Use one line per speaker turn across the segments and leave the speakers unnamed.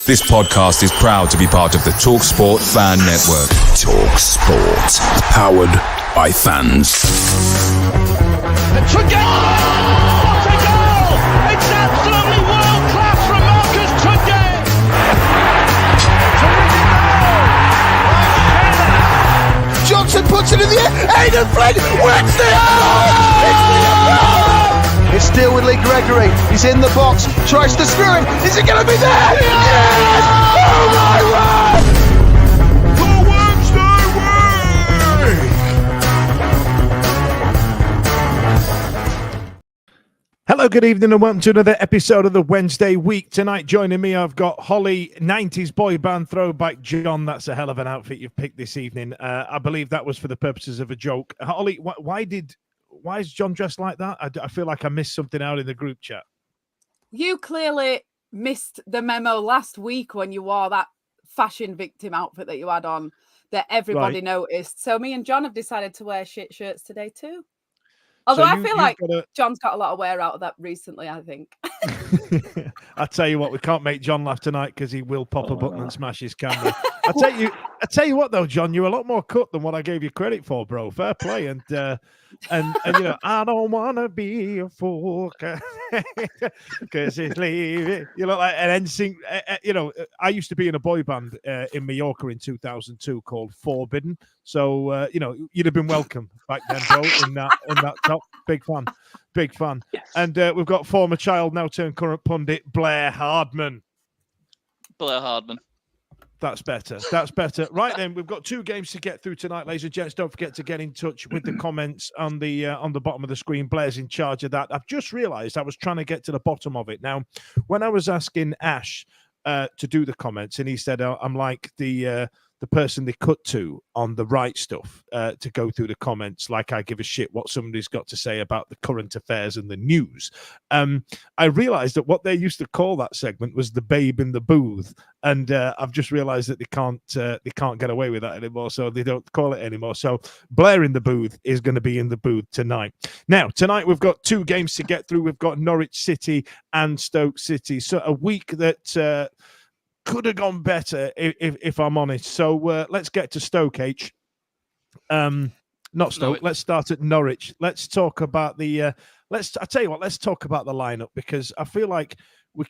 This podcast is proud to be part of the TalkSport Fan Network. TalkSport. Powered by fans.
What a goal! It's absolutely world class from Marcus Tunde!
Johnson puts it in the air. Aidan Flynn wins the It's still with Lee Gregory. He's in the box. Tries to screw him. Is it going to be there? Yes! Oh my word!
The Wednesday week!
Hello, good evening, and welcome to another episode of the Wednesday week. Tonight, joining me, I've got Holly, 90s boy band throwback John. That's a hell of an outfit you've picked this evening. I believe that was for the purposes of a joke. Holly, why is John dressed like that? I feel like I missed something out in the group chat.
You clearly missed the memo last week when you wore that fashion victim outfit that you had on that everybody noticed. So me and John have decided to wear shit shirts today too. Although I feel like John's got a lot of wear out of that recently, I think.
I tell you what, we can't make John laugh tonight because he will pop a button and smash his camera. I tell you what though, John, you're a lot more cut than what I gave you credit for, bro. Fair play, and you know, I don't wanna be a fool because it's leaving. You look like an NSYNC. You know, I used to be in a boy band in Mallorca in 2002 called Forbidden. So you know, you'd have been welcome back then, bro. In that top, big fan. Yes. And we've got former child, now turned current pundit, Blair Hardman. That's better. Right then, we've got two games to get through tonight, ladies and gents. Don't forget to get in touch with the comments on the bottom of the screen. Blair's in charge of that. I've just realised I was trying to get to the bottom of it. Now, when I was asking Ash to do the comments, and he said, I'm like the person they cut to on the right stuff to go through the comments, like I give a shit what somebody's got to say about the current affairs and the news. I realised that what they used to call that segment was the babe in the booth, and I've just realised that they can't get away with that anymore, so they don't call it anymore. So Blair in the booth is going to be in the booth tonight. Now, tonight we've got two games to get through. We've got Norwich City and Stoke City. So a week that could have gone better if I'm honest. So let's get to Stoke, H. Not Stoke. Norwich. Let's start at Norwich. Let's talk about the. Let's talk about the lineup, because I feel like we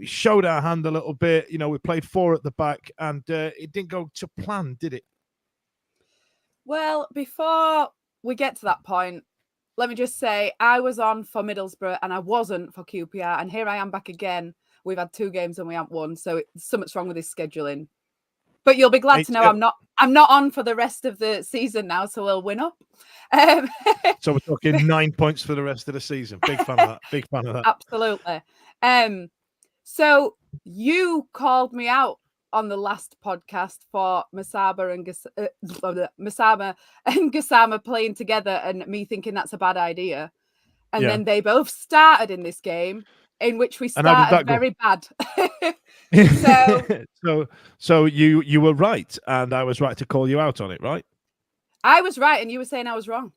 showed our hand a little bit. You know, we played four at the back, and it didn't go to plan, did it?
Well, before we get to that point, let me just say I was on for Middlesbrough and I wasn't for QPR, and here I am back again. We've had two games and we haven't won, so something's wrong with this scheduling. But you'll be glad to know I'm not on for the rest of the season now, so we'll win up.
So we're talking 9 points for the rest of the season. Big fan of that.
Absolutely. So you called me out on the last podcast for Masaba and Gassama playing together, and me thinking that's a bad idea. And then they both started in this game, in which we started very bad.
So you were right, and I was right to call you out on it, right?
I was right, and you were saying I was wrong.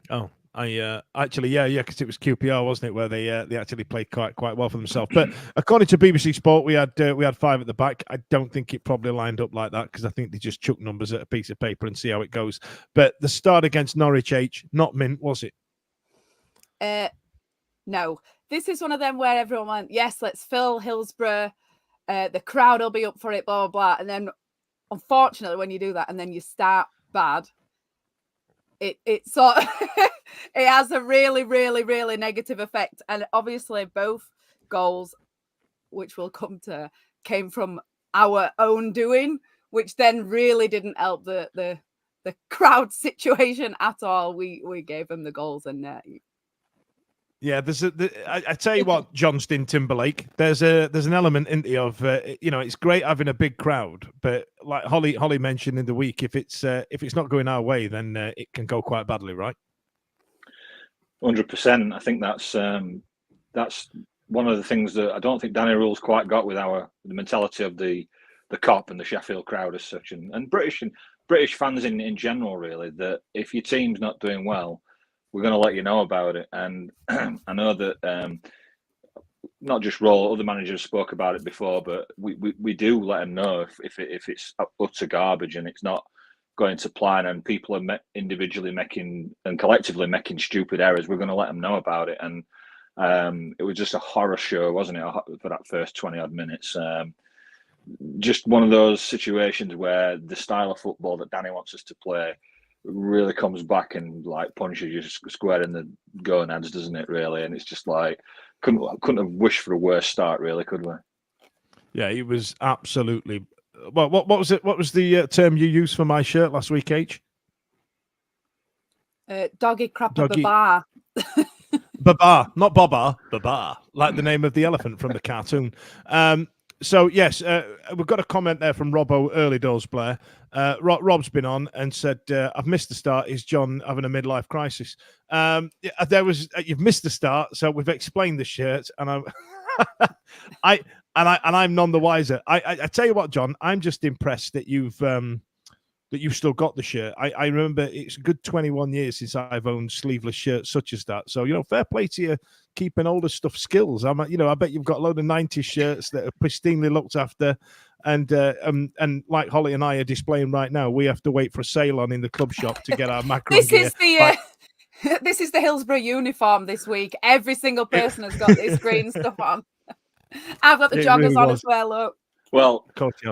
Oh, actually, because it was QPR, wasn't it, where they actually played quite well for themselves. But according to BBC Sport, we had five at the back. I don't think it probably lined up like that, because I think they just chuck numbers at a piece of paper and see how it goes. But the start against Norwich, H, not mint, was it?
No. This is one of them where everyone went, yes, let's fill Hillsborough. The crowd will be up for it, blah, blah, blah. And then, unfortunately, when you do that and then you start bad, it sort of it has a really, really, really negative effect. And obviously, both goals, which we'll come to, came from our own doing, which then really didn't help the crowd situation at all. We gave them the goals, and
yeah, I tell you what, Johnston Timberlake, there's an element in the of it's great having a big crowd, but like Holly mentioned in the week, if it's not going our way, then it can go quite badly, right?
100%. I think that's one of the things that I don't think Danny Rule's quite got with the mentality of the COP and the Sheffield crowd as such, and British fans in general, really, that if your team's not doing well, we're going to let you know about it. And I know that not just Roll, other managers spoke about it before, but we do let them know if it's utter garbage and it's not going to plan, and people are individually making and collectively making stupid errors. We're going to let them know about it. And it was just a horror show, wasn't it, for that first 20 odd minutes? Just one of those situations where the style of football that Danny wants us to play really comes back and like punches you square in the gonads, doesn't it? Really, and it's just like couldn't have wished for a worse start, really, could we?
Yeah, it was absolutely. Well, what was it? What was the term you used for my shirt last week, H?
Doggy crapper baba.
Baba, not Baba, Baba, like the name of the elephant from the cartoon. So yes, we've got a comment there from Robbo Early Doors, Blair. Rob's been on and said, "I've missed the start. Is John having a midlife crisis?" You've missed the start, so we've explained the shirt, and I'm none the wiser. I tell you what, John, I'm just impressed that you've still got the shirt. I remember it's a good 21 years since I've owned sleeveless shirts such as that. So, fair play to you keeping all the stuff skills. I bet you've got a load of 90s shirts that are pristinely looked after. And like Holly and I are displaying right now, we have to wait for a sale on in the club shop to get our macro gear.
This is the Hillsborough uniform this week. Every single person has got this green stuff on. I've got the joggers really on as well, look.
Well,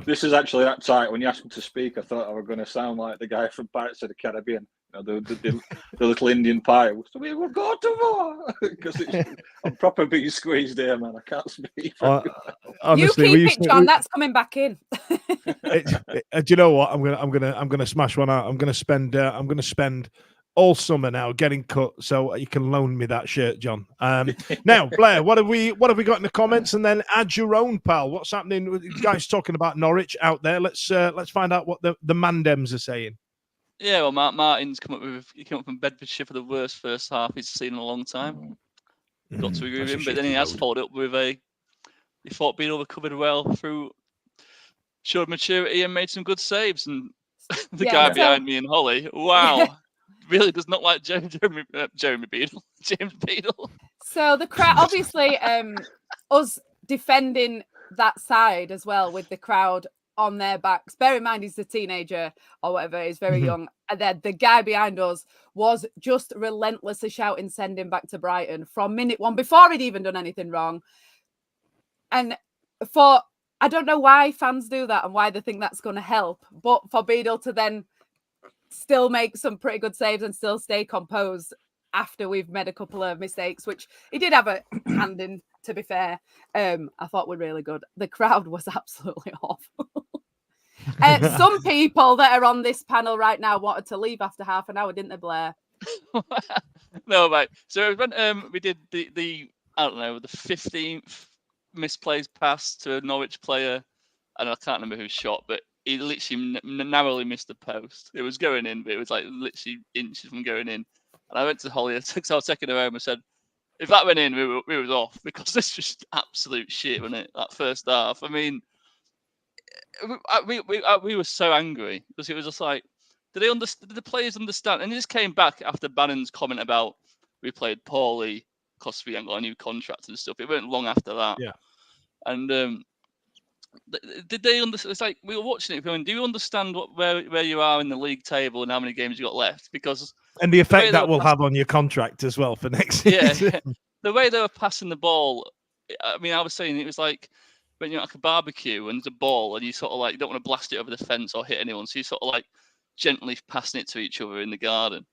this is actually that tight. When you asked me to speak, I thought I was going to sound like the guy from Pirates of the Caribbean, the little Indian pirate. So we will go to war because I'm proper being squeezed here, man. I can't speak.
Honestly, you keep it, John. That's coming back in.
Do you know what? I'm gonna smash one out. I'm gonna spend all summer now getting cut, so you can loan me that shirt, John. Now, Blair, what have we got in the comments? And then add your own, pal. What's happening? You guys talking about Norwich out there. Let's find out what the Mandems are saying.
Yeah, well, Martin's come up from Bedfordshire for the worst first half he's seen in a long time. Got to agree with him, but then he has followed up with he thought Beadle recovered well through showed maturity and made some good saves. And the guy behind me and Holly, wow. Really does not like Jeremy Beadle. James Beadle.
So the crowd, obviously, us defending that side as well with the crowd on their backs. Bear in mind, he's a teenager or whatever. He's very young. And then the guy behind us was just relentlessly shouting, "Send him back to Brighton" from minute one before he'd even done anything wrong. And I don't know why fans do that and why they think that's going to help, but for Beadle to then still make some pretty good saves and still stay composed after we've made a couple of mistakes, which he did have a hand in, to be fair. I thought were really good. The crowd was absolutely awful. Some people that are on this panel right now wanted to leave after half an hour, didn't they, Blair?
No, mate. So when we did the I don't know, the 15th misplaced pass to a Norwich player, and I can't remember who shot, but he literally narrowly missed the post. It was going in, but it was like literally inches from going in. And I went to Holly, so I was taking her home and said, if that went in, we was off, because this was just absolute shit, wasn't it? That first half. I mean, we were so angry because it was just like, did the players understand? And it just came back after Bannon's comment about we played poorly because we ain't got a new contract and stuff. It weren't long after that.
Yeah.
And did they understand? It's like we were watching it going, do you understand where you are in the league table and how many games you got left? Because
the effect that will have on your contract as well for next season.
Yeah, the way they were passing the ball. I mean, I was saying it was like when you're at like a barbecue and there's a ball and you sort of like you don't want to blast it over the fence or hit anyone, so you sort of like gently passing it to each other in the garden.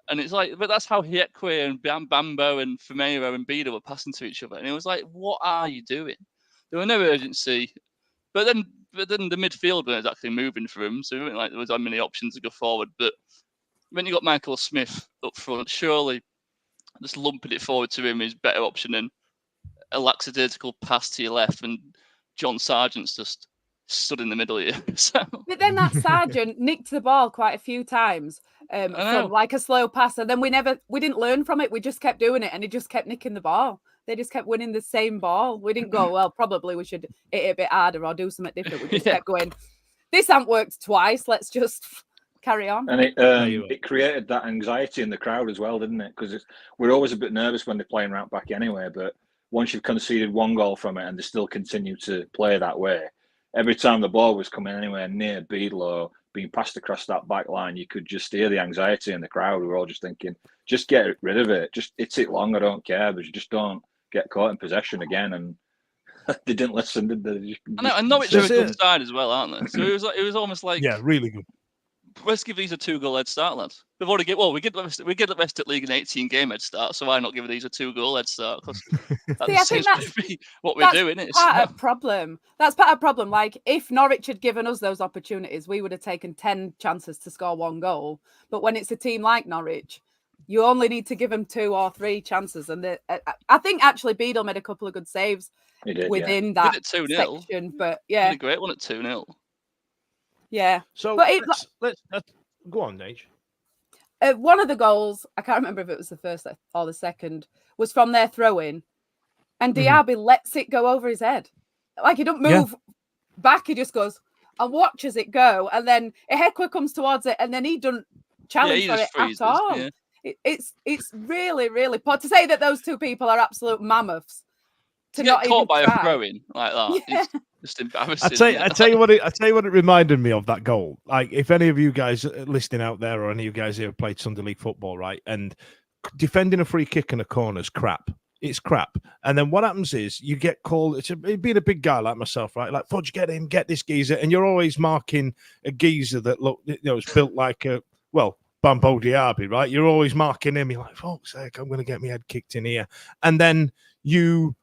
And it's like, but that's how Hiekwe and Bambo and Fumeiro and Bida were passing to each other. And it was like, what are you doing? There was no urgency. But then the midfield was actually moving for him, so it wasn't like there was that many options to go forward. But when you got Michael Smith up front, surely just lumping it forward to him is a better option than a lackadaisical pass to your left, and John Sargent's just stood in the middle here. So.
But then that Sargent nicked the ball quite a few times from like a slow pass, and then we didn't learn from it. We just kept doing it, and he just kept nicking the ball. They just kept winning the same ball. We didn't go, well, probably we should hit it a bit harder or do something different. We just kept going, this hasn't worked twice. Let's just carry on.
And it created that anxiety in the crowd as well, didn't it? Because we're always a bit nervous when they're playing right back anyway. But once you've conceded one goal from it and they still continue to play that way, every time the ball was coming anywhere near Beadle or being passed across that back line, you could just hear the anxiety in the crowd. We were all just thinking, just get rid of it. Just hit it long, I don't care, but you just don't get caught in possession again. And they didn't listen, did they?
I know, and Norwich are a good side as well, aren't they? So it was almost like,
yeah, really good.
Let's give these a 2-goal head start, lads. We've already we get the rest at league an 18-game head start, so why not give these a 2-goal head start? Because
I think that's
what we're doing. That's
part of the problem. That's part of the problem. Like, if Norwich had given us those opportunities, we would have taken 10 chances to score 1 goal. But when it's a team like Norwich, you only need to give them 2 or 3 chances. And I think actually Beadle made a couple of good saves within that section. But yeah,
a great one at 2-0.
Yeah.
So
but
let's go on, Nate.
One of the goals, I can't remember if it was the first or the second, was from their throw-in, and Diaby lets it go over his head. Like, he don't move back; he just goes and watches it go, and then Ihekwe comes towards it, and then he doesn't challenge for it at all. Yeah. It's really, really poor to say that those two people are absolute mammoths.
To get caught by a throw-in like that, it's just embarrassing.
I tell you what it reminded me of, that goal. Like, if any of you guys listening out there, or any of you guys who have played Sunday League football, right, and defending a free kick in a corner is crap. It's crap. And then what happens is you get called. Being a big guy like myself, right? Like, Fudge, get him, get this geezer, and you're always marking a geezer that is built like Bambo Diaby, right? You're always marking him. You're like, fuck's sake, I'm going to get my head kicked in here, and then you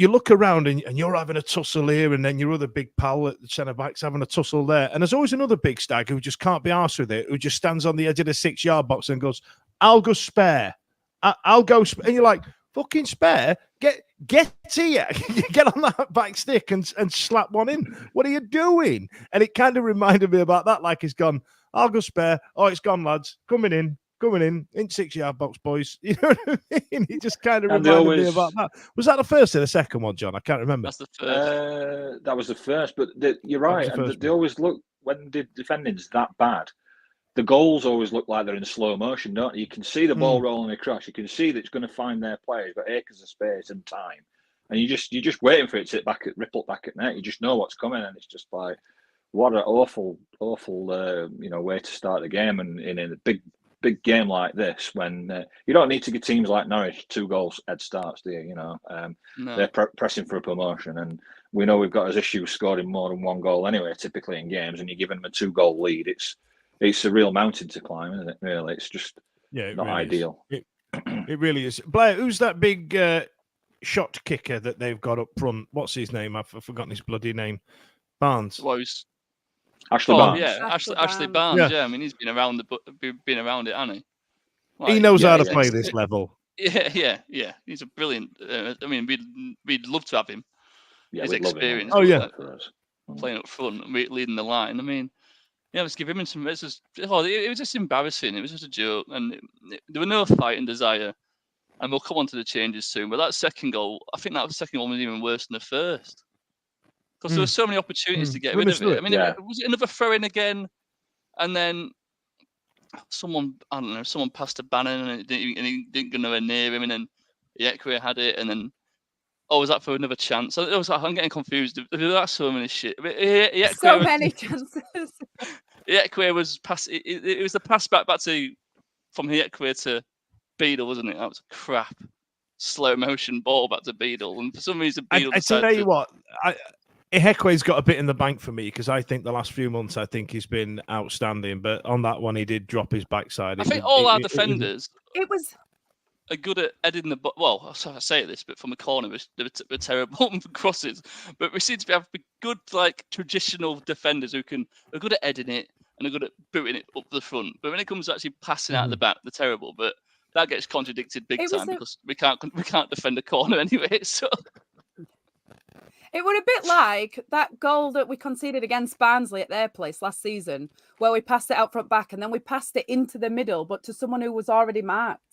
look around and you're having a tussle here, and then your other big pal at the centre back's having a tussle there. And there's always another big stag who just can't be arsed with it, who just stands on the edge of the 6-yard box and goes, I'll go spare. I'll go spare. And you're like, fucking spare? Get here. Get on that back stick and slap one in. What are you doing? And it kind of reminded me about that. Like, he's gone, I'll go spare. Oh, it's gone, lads. Coming in 6-yard box, boys. You know what I mean? He just kind of reminded me about that. Was that the first or the second one, John? I can't remember.
That's the first.
That was the first, but you're right. And they always look, when the defending's that bad, the goals always look like they're in slow motion, don't they? You can see the ball rolling across. You can see that it's going to find their players, but acres of space and time. And you're just waiting for it to ripple back at net. You just know what's coming, and it's just like, what an awful way to start the game. And in a big game like this, when you don't need to give teams like Norwich 2 goals head starts, do you? No. They're pressing for a promotion, and we know we've got as issues scoring more than 1 goal anyway, typically in games, and you're giving them a 2-goal lead. It's a real mountain to climb, isn't it? Really, it's just not really ideal.
It really is. Blair, who's that big shot kicker that they've got up front? What's his name? I've forgotten his bloody name. Barnes.
Ashley Barnes.
Yeah, Ashley Barnes. Yeah, I mean, he's been around it, hasn't he? Like,
he knows how to play this level.
Yeah. He's a brilliant. I mean, we'd love to have him. His experience. Playing up front, and leading the line. I mean, let's give him some. It was just embarrassing. It was just a joke, and there were no fight and desire. And we'll come on to the changes soon. But that second goal, I think that second one was even worse than the first. Because there were so many opportunities to get rid of it. I mean, was it another throw-in again? And then someone passed a Bannon and he didn't go nowhere near him, and then Ihekwe had it, and then was that for another chance? I'm getting confused. That's so many shit.
So many chances.
Ihekwe was pass. It was the pass back to from Ihekwe to Beadle, wasn't it? That was a crap slow motion ball back to Beadle, and for some reason Beadle.
I tell you what. Ihekwe's got a bit in the bank for me, because I think the last few months he's been outstanding, but on that one he did drop his backside.
I think all our defenders
are
good at heading the well. I say this, but from the corner we're terrible crosses. But we seem to have good, like, traditional defenders who are good at heading it and are good at booting it up the front. But when it comes to actually passing out the back, they're terrible. But that gets contradicted big time because we can't defend a corner anyway. So.
It was a bit like that goal that we conceded against Barnsley at their place last season, where we passed it out front back and then we passed it into the middle, but to someone who was already marked.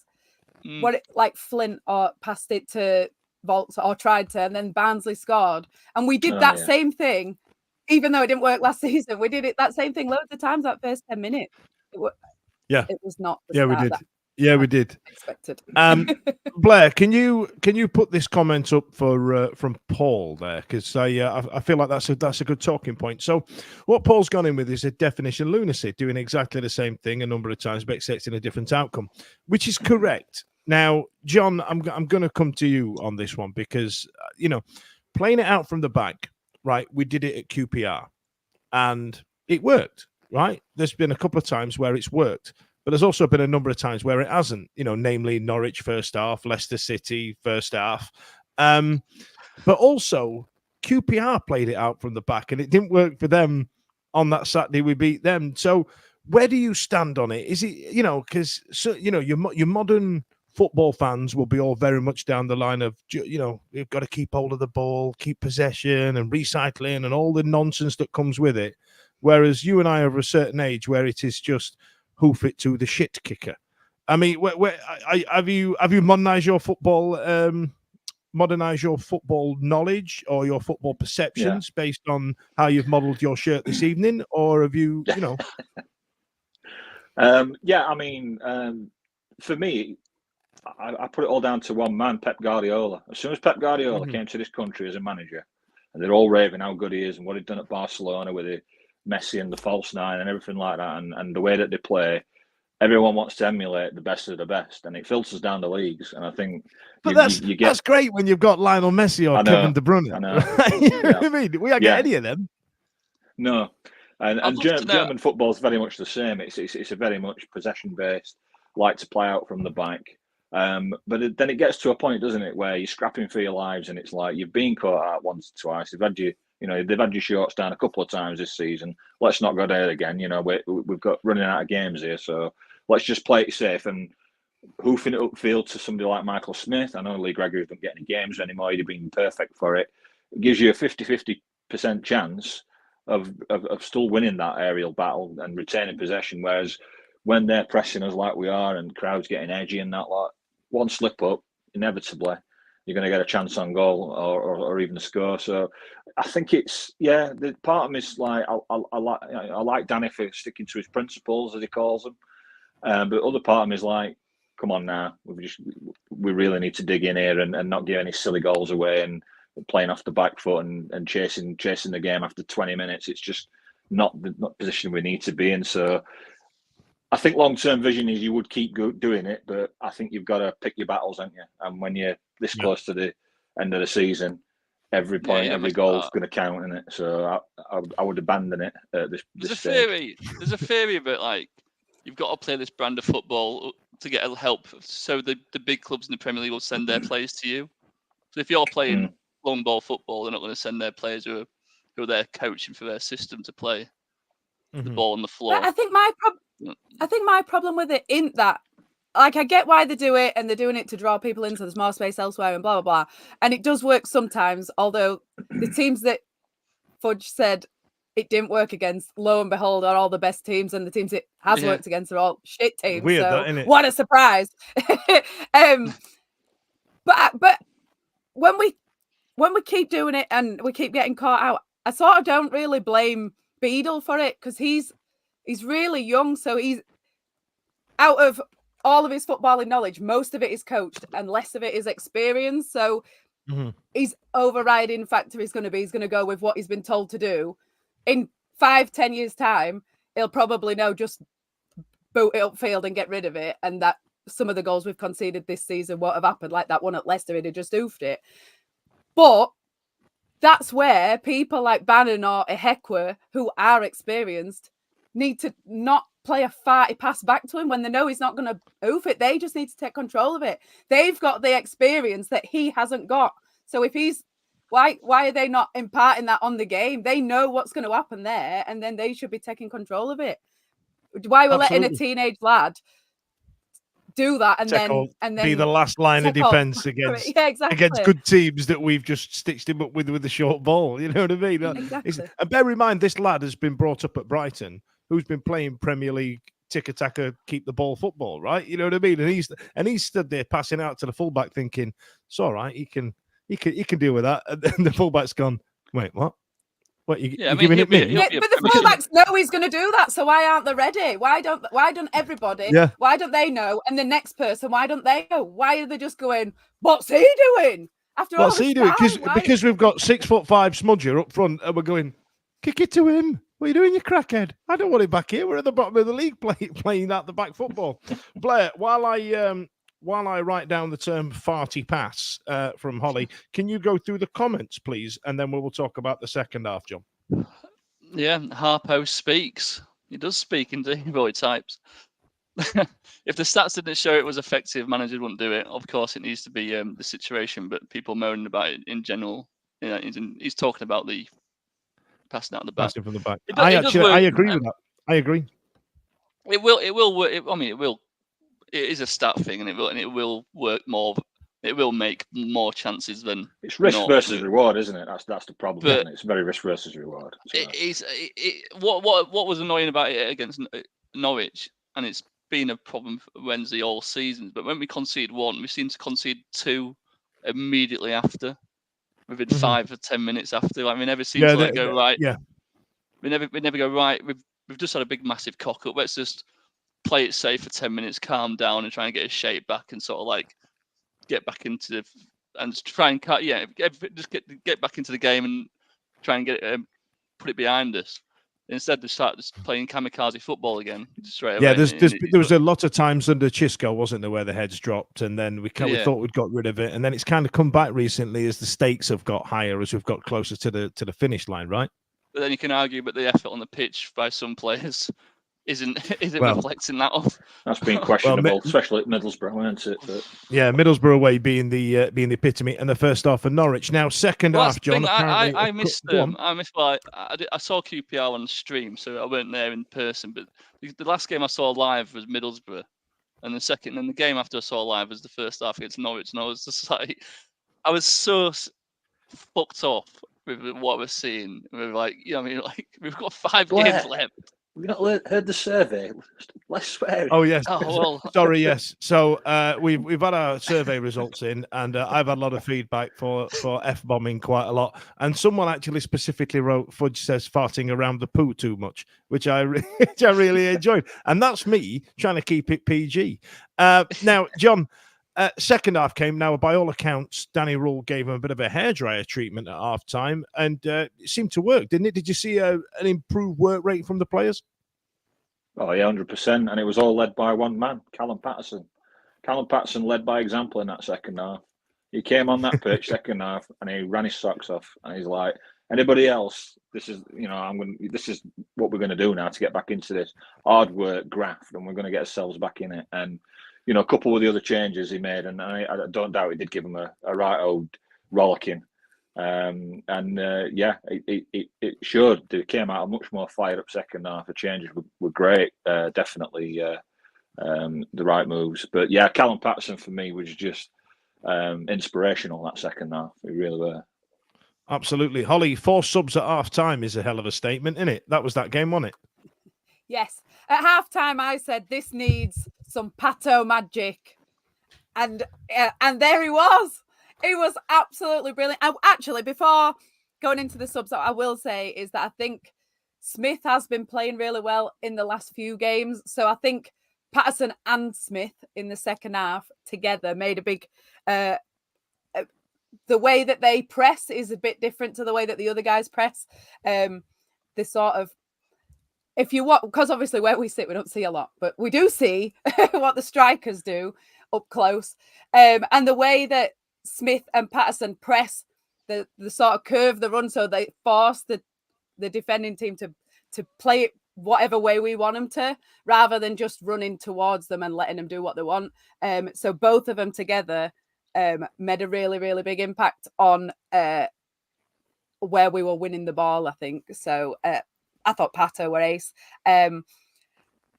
Like Flint or passed it to Volks or tried to, and then Barnsley scored. And we did that same thing, even though it didn't work last season. We did that same thing loads of times that first 10 minutes. It was not.
We did. Yeah, we did.
Expected.
Blair, can you put this comment up for from Paul there? Because I feel like that's a good talking point. So, what Paul's gone in with is a definition of lunacy, doing exactly the same thing a number of times but expecting a different outcome, which is correct. Now, John, I'm going to come to you on this one because playing it out from the back, right? We did it at QPR, and it worked. Right? There's been a couple of times where it's worked. But there's also been a number of times where it hasn't, namely Norwich first half, Leicester City first half. But also QPR played it out from the back and it didn't work for them on that Saturday. We beat them. So where do you stand on it? Is it, because, your modern football fans will be all very much down the line of, you've got to keep hold of the ball, keep possession and recycling and all the nonsense that comes with it. Whereas you and I are of a certain age where it is just, hoof it to the shit kicker. I mean, have you modernized your football knowledge or your football perceptions based on how you've modelled your shirt this evening, or have you,
I mean, for me, I put it all down to one man, Pep Guardiola. As soon as Pep Guardiola came to this country as a manager, and they're all raving how good he is and what he'd done at Barcelona with the Messi and the false nine and everything like that, and the way that they play, everyone wants to emulate the best of the best, and it filters down the leagues. And I think,
that's great when you've got Lionel Messi or Kevin De Bruyne.
I know.
I mean, we don't get any of them.
No, and German football is very much the same. It's a very much possession based, like to play out from the back. But then it gets to a point, doesn't it, where you're scrapping for your lives, and it's like you've been caught out once or twice. They've had your shorts down a couple of times this season. Let's not go there again. We've got running out of games here, so let's just play it safe and hoofing it upfield to somebody like Michael Smith. I know Lee Gregory doesn't get any games anymore. He'd have been perfect for it. It gives you a 50% chance of still winning that aerial battle and retaining possession. Whereas when they're pressing us like we are and crowds getting edgy and that, like one slip up, inevitably you're going to get a chance on goal or even a score. So I think it's the part of me is like I like Danny for sticking to his principles, as he calls them, but the other part of me is like, come on now, we really need to dig in here and not give any silly goals away and playing off the back foot and chasing the game after 20 minutes. It's just not the position we need to be in. So I think long-term vision is you would keep doing it, but I think you've got to pick your battles, haven't you? And when you're this close to the end of the season, every point, every goal is going to count in it. So I would abandon it at this stage.
There's a theory about like you've got to play this brand of football to get help, so the big clubs in the Premier League will send their players to you. So if you're playing long ball football, they're not going to send their players who are there coaching for their system to play the ball on the floor.
I think my problem with it isn't that. Like, I get why they do it, and they're doing it to draw people in, so there's more space elsewhere and blah, blah, blah. And it does work sometimes, although the teams that Fudge said it didn't work against, lo and behold, are all the best teams, and the teams it has worked against are all shit teams.
Weird,
so
that, isn't it?
What a surprise. But when we keep doing it and we keep getting caught out, I sort of don't really blame Beadle for it, because he's really young, so he's out of all of his footballing knowledge, most of it is coached and less of it is experience. So his overriding factor is going to be, he's going to go with what he's been told to do. In 5-10 years' time, he'll probably know, just boot it upfield and get rid of it. And that some of the goals we've conceded this season won't have happened, like that one at Leicester, he'd have just oofed it. But that's where people like Bannon or Ehekwe, who are experienced, need to not play a farty pass back to him when they know he's not going to oof it. They just need to take control of it. They've got the experience that he hasn't got. So if he's, why are they not imparting that on the game? They know what's going to happen there, and then they should be taking control of it. Why we're letting a teenage lad do that and then
be the last line of defense against good teams that we've just stitched him up with the short ball. You know what I mean?
Exactly.
And bear in mind, this lad has been brought up at Brighton, who's been playing Premier League tiki-taka, keep the ball football, right? You know what I mean? And he's stood there passing out to the fullback, thinking it's all right. He can deal with that. And then the fullback's gone, wait, what? What you,
Yeah,
you
I mean,
giving it me?
Yeah, but the fullbacks know he's going to do that, so why aren't they ready? Why don't everybody?
Yeah.
Why don't they know? And the next person, why don't they know? Why are they just going, what's he doing? After all
What's
this
he doing?
time,
Because we've got 6'5" Smudger up front, and we're going, kick it to him. What are you doing, you crackhead? I don't want him back here. We're at the bottom of the league playing out the back football. Blair, while I write down the term farty pass from Holly, can you go through the comments, please? And then we will talk about the second half, John.
Yeah, Harpo speaks. He does speak indeed, boy types. If the stats didn't show it was effective, managers wouldn't do it. Of course, it needs to be the situation, but people moaning about it in general. You know, he's talking about the passing out the back.
Passing from the back.
I
agree with that. I agree.
It will work. It is a stat thing, and it will work more. It will make more chances than
it's risk versus reward, isn't it? That's the problem. But isn't it? It's very risk versus reward.
What was annoying about it against Norwich, and it's been a problem for Wednesday all season. But when we concede one, we seem to concede two immediately after, within 5 or 10 minutes after. I mean, never seems to go right.
Yeah,
we never go right. We've just had a big massive cock up. Let's just play it safe for 10 minutes, calm down, and try and get a shape back, and sort of like get back into and try and get back into the game and try and get it, put it behind us. Instead, they start just playing kamikaze football again straight away.
Yeah, there was a lot of times under Chisco, wasn't there, where the heads dropped, and then we thought we'd got rid of it, and then it's kind of come back recently as the stakes have got higher as we've got closer to the finish line, right?
But then you can argue that the effort on the pitch by some players isn't reflecting that off.
That's been questionable, especially at Middlesbrough, isn't it? But...
Yeah, Middlesbrough away being the epitome, and the first half for Norwich. Now, second half, John.
I missed them. I saw QPR on the stream, so I weren't there in person. But the last game I saw live was Middlesbrough, and the game after I saw live was the first half against Norwich, and I was just like, I was so fucked off with what we're seeing. We're like, we've got 5 games left.
We've not heard the survey. Less swearing.
Oh yes.
Oh, well.
Sorry. Yes. So we've had our survey results in, and I've had a lot of feedback for f-bombing quite a lot. And someone actually specifically wrote, "Fudge says farting around the poo too much," which I really enjoyed. And that's me trying to keep it PG. Now, John. Second half came. Now, by all accounts, Danny Rule gave him a bit of a hairdryer treatment at half time, and it seemed to work, didn't it? Did you see an improved work rate from the players?
Oh, yeah, 100%. And it was all led by one man, Callum Patterson. Callum Patterson led by example in that second half. He came on that pitch second half, and he ran his socks off. And he's like, anybody else, this is what we're going to do now to get back into this hard work, graft, and we're going to get ourselves back in it. And a couple of the other changes he made, and I don't doubt he did give him a right old rollicking. It showed. They came out a much more fired up second half. The changes were great. Definitely the right moves. But yeah, Callum Patterson for me was just inspirational that second half. They really were.
Absolutely. Holly, 4 subs at half time is a hell of a statement, isn't it? That was that game, wasn't it?
Yes. At half time, I said this needs some Pato magic. And there he was. He was absolutely brilliant. Actually, before going into the subs, what I will say is that I think Smith has been playing really well in the last few games. So I think Patterson and Smith in the second half together made a big... the way that they press is a bit different to the way that the other guys press. The sort of... If you want, because obviously where we sit, we don't see a lot, but we do see what the strikers do up close. And the way that Smith and Patterson press the sort of curve the run, so they force the defending team to play it whatever way we want them to, rather than just running towards them and letting them do what they want. So both of them together made a really, really big impact on where we were winning the ball, I think. So I thought Pato were ace. And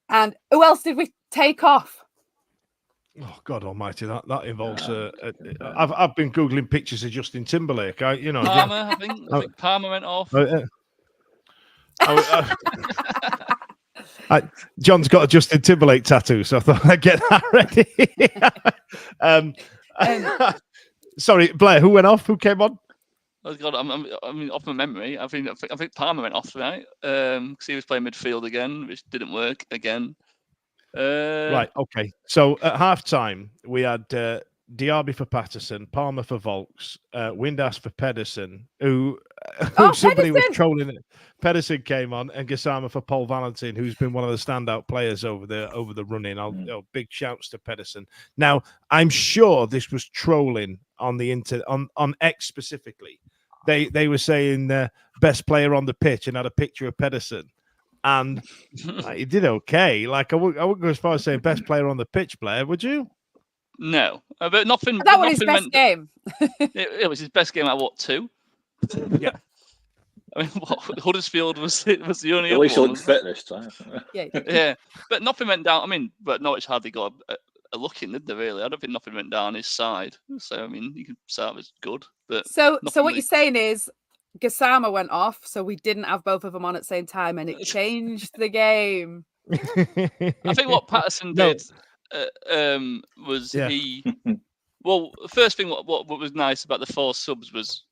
who else did we take off?
Oh God Almighty! That involves. I've been googling pictures of Justin Timberlake.
Palmer, I think Palmer went off.
John's got a Justin Timberlake tattoo, so I thought I'd get that ready. Sorry, Blair. Who went off? Who came on?
God, I mean, off my memory, I think Palmer went off, right? Because he was playing midfield again, which didn't work again.
Right. Okay. So at half time, we had Diaby for Patterson, Palmer for Volks, Windass for Pedersen, who somebody was
Pedersen!
trolling. Pedersen came on, and Gassama for Paul Valentin, who's been one of the standout players over the run-in. Big shouts to Pedersen. Now, I'm sure this was trolling on the on X specifically. They were saying best player on the pitch and had a picture of Pedersen. And he did okay. Like I wouldn't go as far as saying best player on the pitch, Blair. Would you?
No, but nothing.
That was his best game.
It was his best game. At what, 2?
Yeah.
I mean, Huddersfield was the only.
At least
one,
looked fit this time.
Yeah, but nothing went down. I mean, but Norwich hardly got a look in, did they? Really, I don't think nothing went down his side. So I mean, you can say it was good. But
so what you're saying is Gassama went off, so we didn't have both of them on at the same time, and it changed the game.
I think what Patterson did was he. Well, the first thing what was nice about the 4 subs was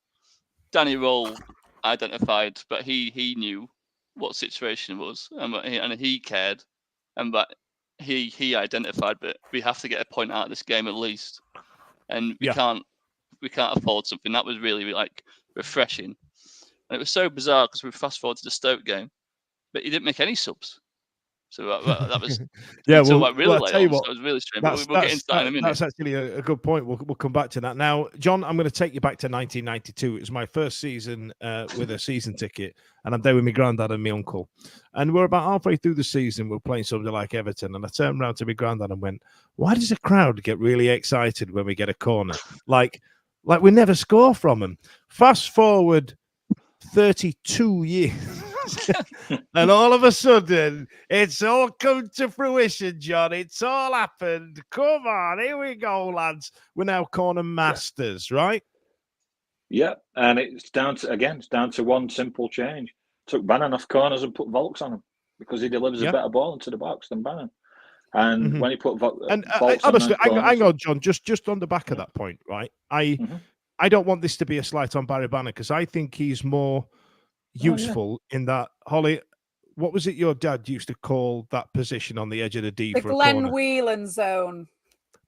Danny Roll identified, but he knew what situation it was, and he cared, and but he identified. But we have to get a point out of this game at least, and we can't afford something. That was really like refreshing. And it was so bizarre because we fast forward to the Stoke game, but he didn't make any subs. So that was really late. It was really strange. But we'll get into that in a minute.
That's actually a good point. We'll come back to that. Now, John, I'm going to take you back to 1992. It was my first season with a season ticket, and I'm there with my granddad and my uncle. And we're about halfway through the season. We're playing something like Everton, and I turned around to my granddad and went, "Why does the crowd get really excited when we get a corner? Like we never score from them." Fast forward 32 years. And all of a sudden, it's all come to fruition, John. It's all happened. Come on, here we go, lads. We're now corner masters, right?
Yeah, and it's down to one simple change. Took Bannon off corners and put Volks on him because he delivers a better ball into the box than Bannon. And when he put Volks
honestly,
on
hang on, John. Just on the back of that point, right? I don't want this to be a slight on Barry Bannon because I think he's more useful in that. Holly, what was it your dad used to call that position on the edge of the D
the
for
Glenn
a corner?
Whelan zone.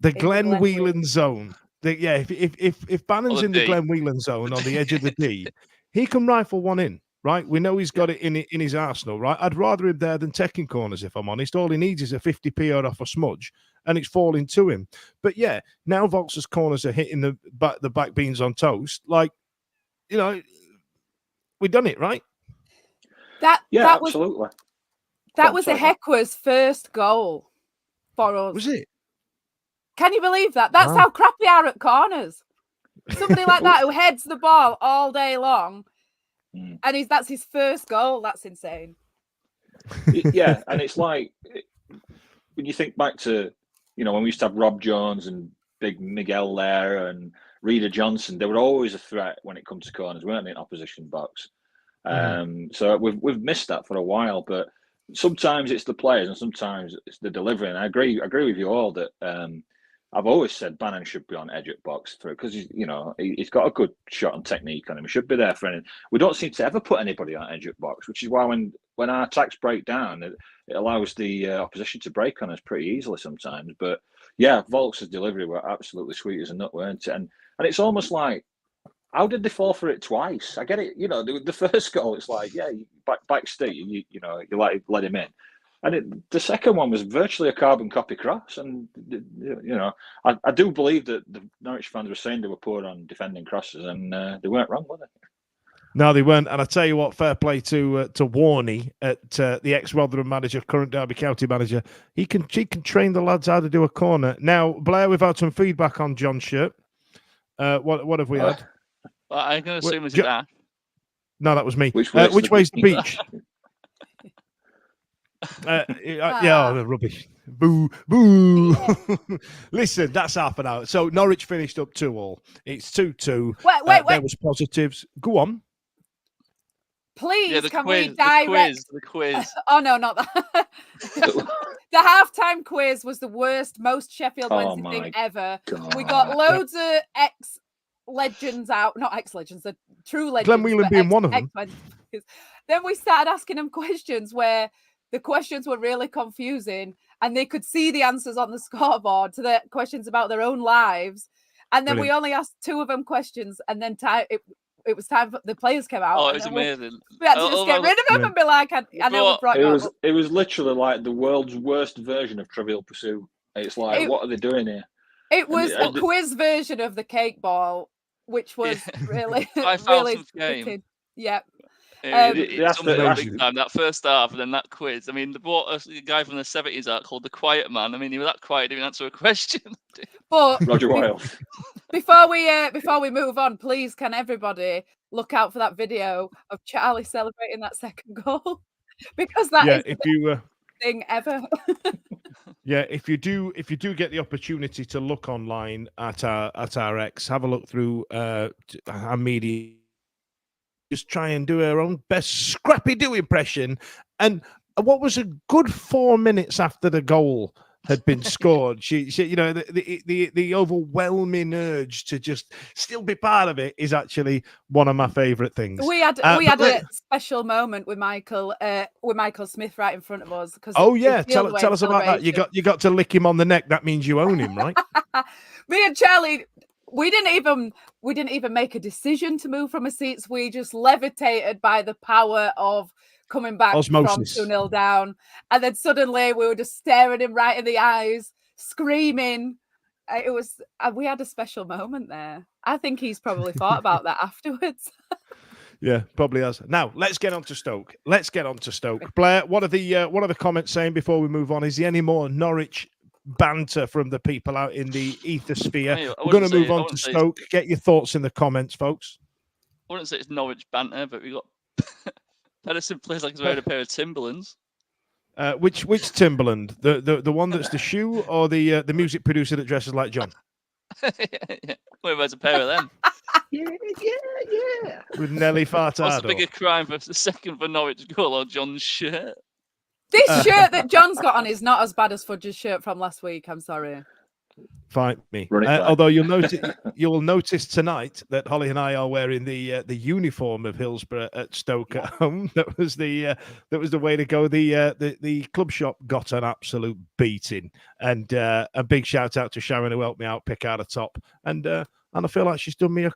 The Glenn Whelan zone. If Bannon's in the Glenn Whelan zone on the edge of the D, he can rifle one in, right? We know he's got it in his arsenal, right? I'd rather him there than taking corners, if I'm honest. All he needs is a 50p off a smudge, and it's falling to him. But yeah, now Volks's corners are hitting the back beans on toast. Like, you know, we've done it, right?
Absolutely.
That was Ehekwa's first goal for us.
Was it?
Can you believe that? That's how crap they are at corners. Somebody like that who heads the ball all day long, and that's his first goal. That's insane.
Yeah, and it's like when you think back to, you know, when we used to have Rob Jones and Big Miguel there and Reader Johnson, they were always a threat when it comes to corners, weren't they, in opposition box? So we've missed that for a while, but sometimes it's the players and sometimes it's the delivery. And I agree with you all that I've always said Bannon should be on edge at box because he's got a good shot and technique on him. He should be there for anything. We don't seem to ever put anybody on edge at box, which is why when our attacks break down, it allows the opposition to break on us pretty easily sometimes. But yeah, Volks' delivery were absolutely sweet as a nut, weren't it? And it's almost like, how did they fall for it twice? I get it. You know, the first goal, it's like, yeah, back Steve, you let him in. And the second one was virtually a carbon copy cross. And, I do believe that the Norwich fans were saying they were poor on defending crosses, and they weren't wrong, were they?
No, they weren't. And I tell you what, fair play to Warney, at the ex-Rotherham manager, current Derby County manager. He can train the lads how to do a corner. Now, Blair, we've had some feedback on John's shirt. What have we had?
I'm going to assume it's that.
No, that was me. Which way's the beach? The rubbish. Boo, boo. Listen, that's half an hour. So Norwich finished up 2-2. It's 2-2.
Wait.
There was positives. Go on.
Please, can
quiz,
we direct...
The quiz.
Oh, no, not that. The halftime quiz was the worst, most Sheffield Wednesday thing ever. God. We got loads of ex-legends out. Not ex-legends, the true legends.
Glenn Whelan being one of them.
Then we started asking them questions where the questions were really confusing and they could see the answers on the scoreboard to the questions about their own lives. And then we only asked 2 of them questions, and then it was time for the players came out.
Oh, it was amazing.
We had to just get rid of them and be like, I know we brought you up.
It was literally like the world's worst version of Trivial Pursuit. It's like, what are they doing here?
It was a quiz version of the cake ball, which was really, really
game.
Yeah.
It's big time, that first half, and then that quiz. I mean, they brought a guy from the 70s out called the Quiet Man. I mean, he was that quiet, didn't answer a question.
But Roger Wilde.
Before we move on, please, can everybody look out for that video of Charlie celebrating that second goal? Because that is the best thing ever.
Yeah, if you do get the opportunity to look online at our X, have a look through our media. Just try and do her own best Scrappy Doo impression. And what was a good 4 minutes after the goal had been scored, she you know, the overwhelming urge to just still be part of it is actually one of my favourite things.
We had a special moment with Michael Smith right in front of us.
Oh yeah, tell us about that. You got to lick him on the neck. That means you own him, right?
Me and Charlie. We didn't even make a decision to move from our seats. We just levitated by the power of coming back
Osmosis.
From 2-0 down. And then suddenly we were just staring him right in the eyes, screaming. We had a special moment there. I think he's probably thought about that afterwards.
Yeah, probably has. Now, let's get on to Stoke. Blair, what are the comments saying before we move on? Is there any more Norwich banter from the people out in the ethosphere?
Hey,
we're going to move on to Stoke. Get your thoughts in the comments, folks.
I wouldn't say it's Norwich banter, but we got Pedersen plays like he's wearing a pair of Timberlands.
Which Timberland? The one that's the shoe, or the music producer that dresses like John?
Yeah. Who wears a pair of them?
Yeah.
With Nelly Fartado.
What's the bigger crime for the second for Norwich goal or John's shirt?
This shirt that John's got on is not as bad as Fudge's shirt from last week. I'm sorry.
Fight me. Although you'll notice tonight that Holly and I are wearing the uniform of Hillsborough at Stoke at home. That was the way to go. The club shop got an absolute beating, and a big shout out to Sharon who helped me out pick out a top. And I feel like she's done me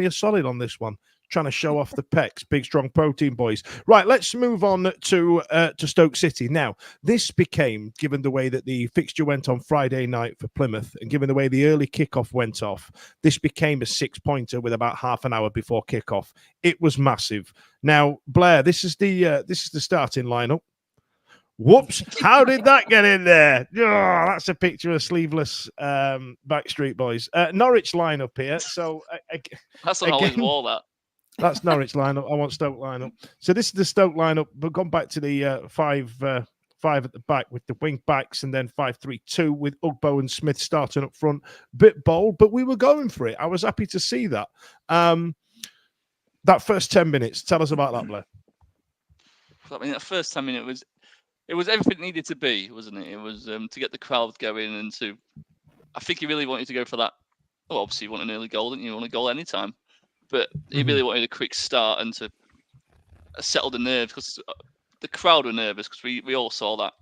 a solid on this one. Trying to show off the pecs, big strong protein boys. Right, let's move on to Stoke City. Now, this became, given the way that the fixture went on Friday night for Plymouth, and given the way the early kickoff went off, this became a 6-pointer with about half an hour before kickoff. It was massive. Now, Blair, this is the starting lineup. Whoops! How did that get in there? Oh, that's a picture of sleeveless Backstreet Boys. Norwich lineup here. So
that's on Holly's wall.
That's Norwich lineup. I want Stoke lineup. So this is the Stoke lineup. We've gone back to the 5 at the back with the wing backs, and then 5-3-2 with Ugbo and Smith starting up front. Bit bold, but we were going for it. I was happy to see that. That first 10 minutes. Tell us about that, Blair.
I mean, that first 10 minutes it was everything it needed to be, wasn't it? It was to get the crowd going, and I think he really wanted to go for that. Well, obviously you want an early goal, didn't you? You want a goal anytime. But he really wanted a quick start and to settle the nerves, because the crowd were nervous, because we all saw that,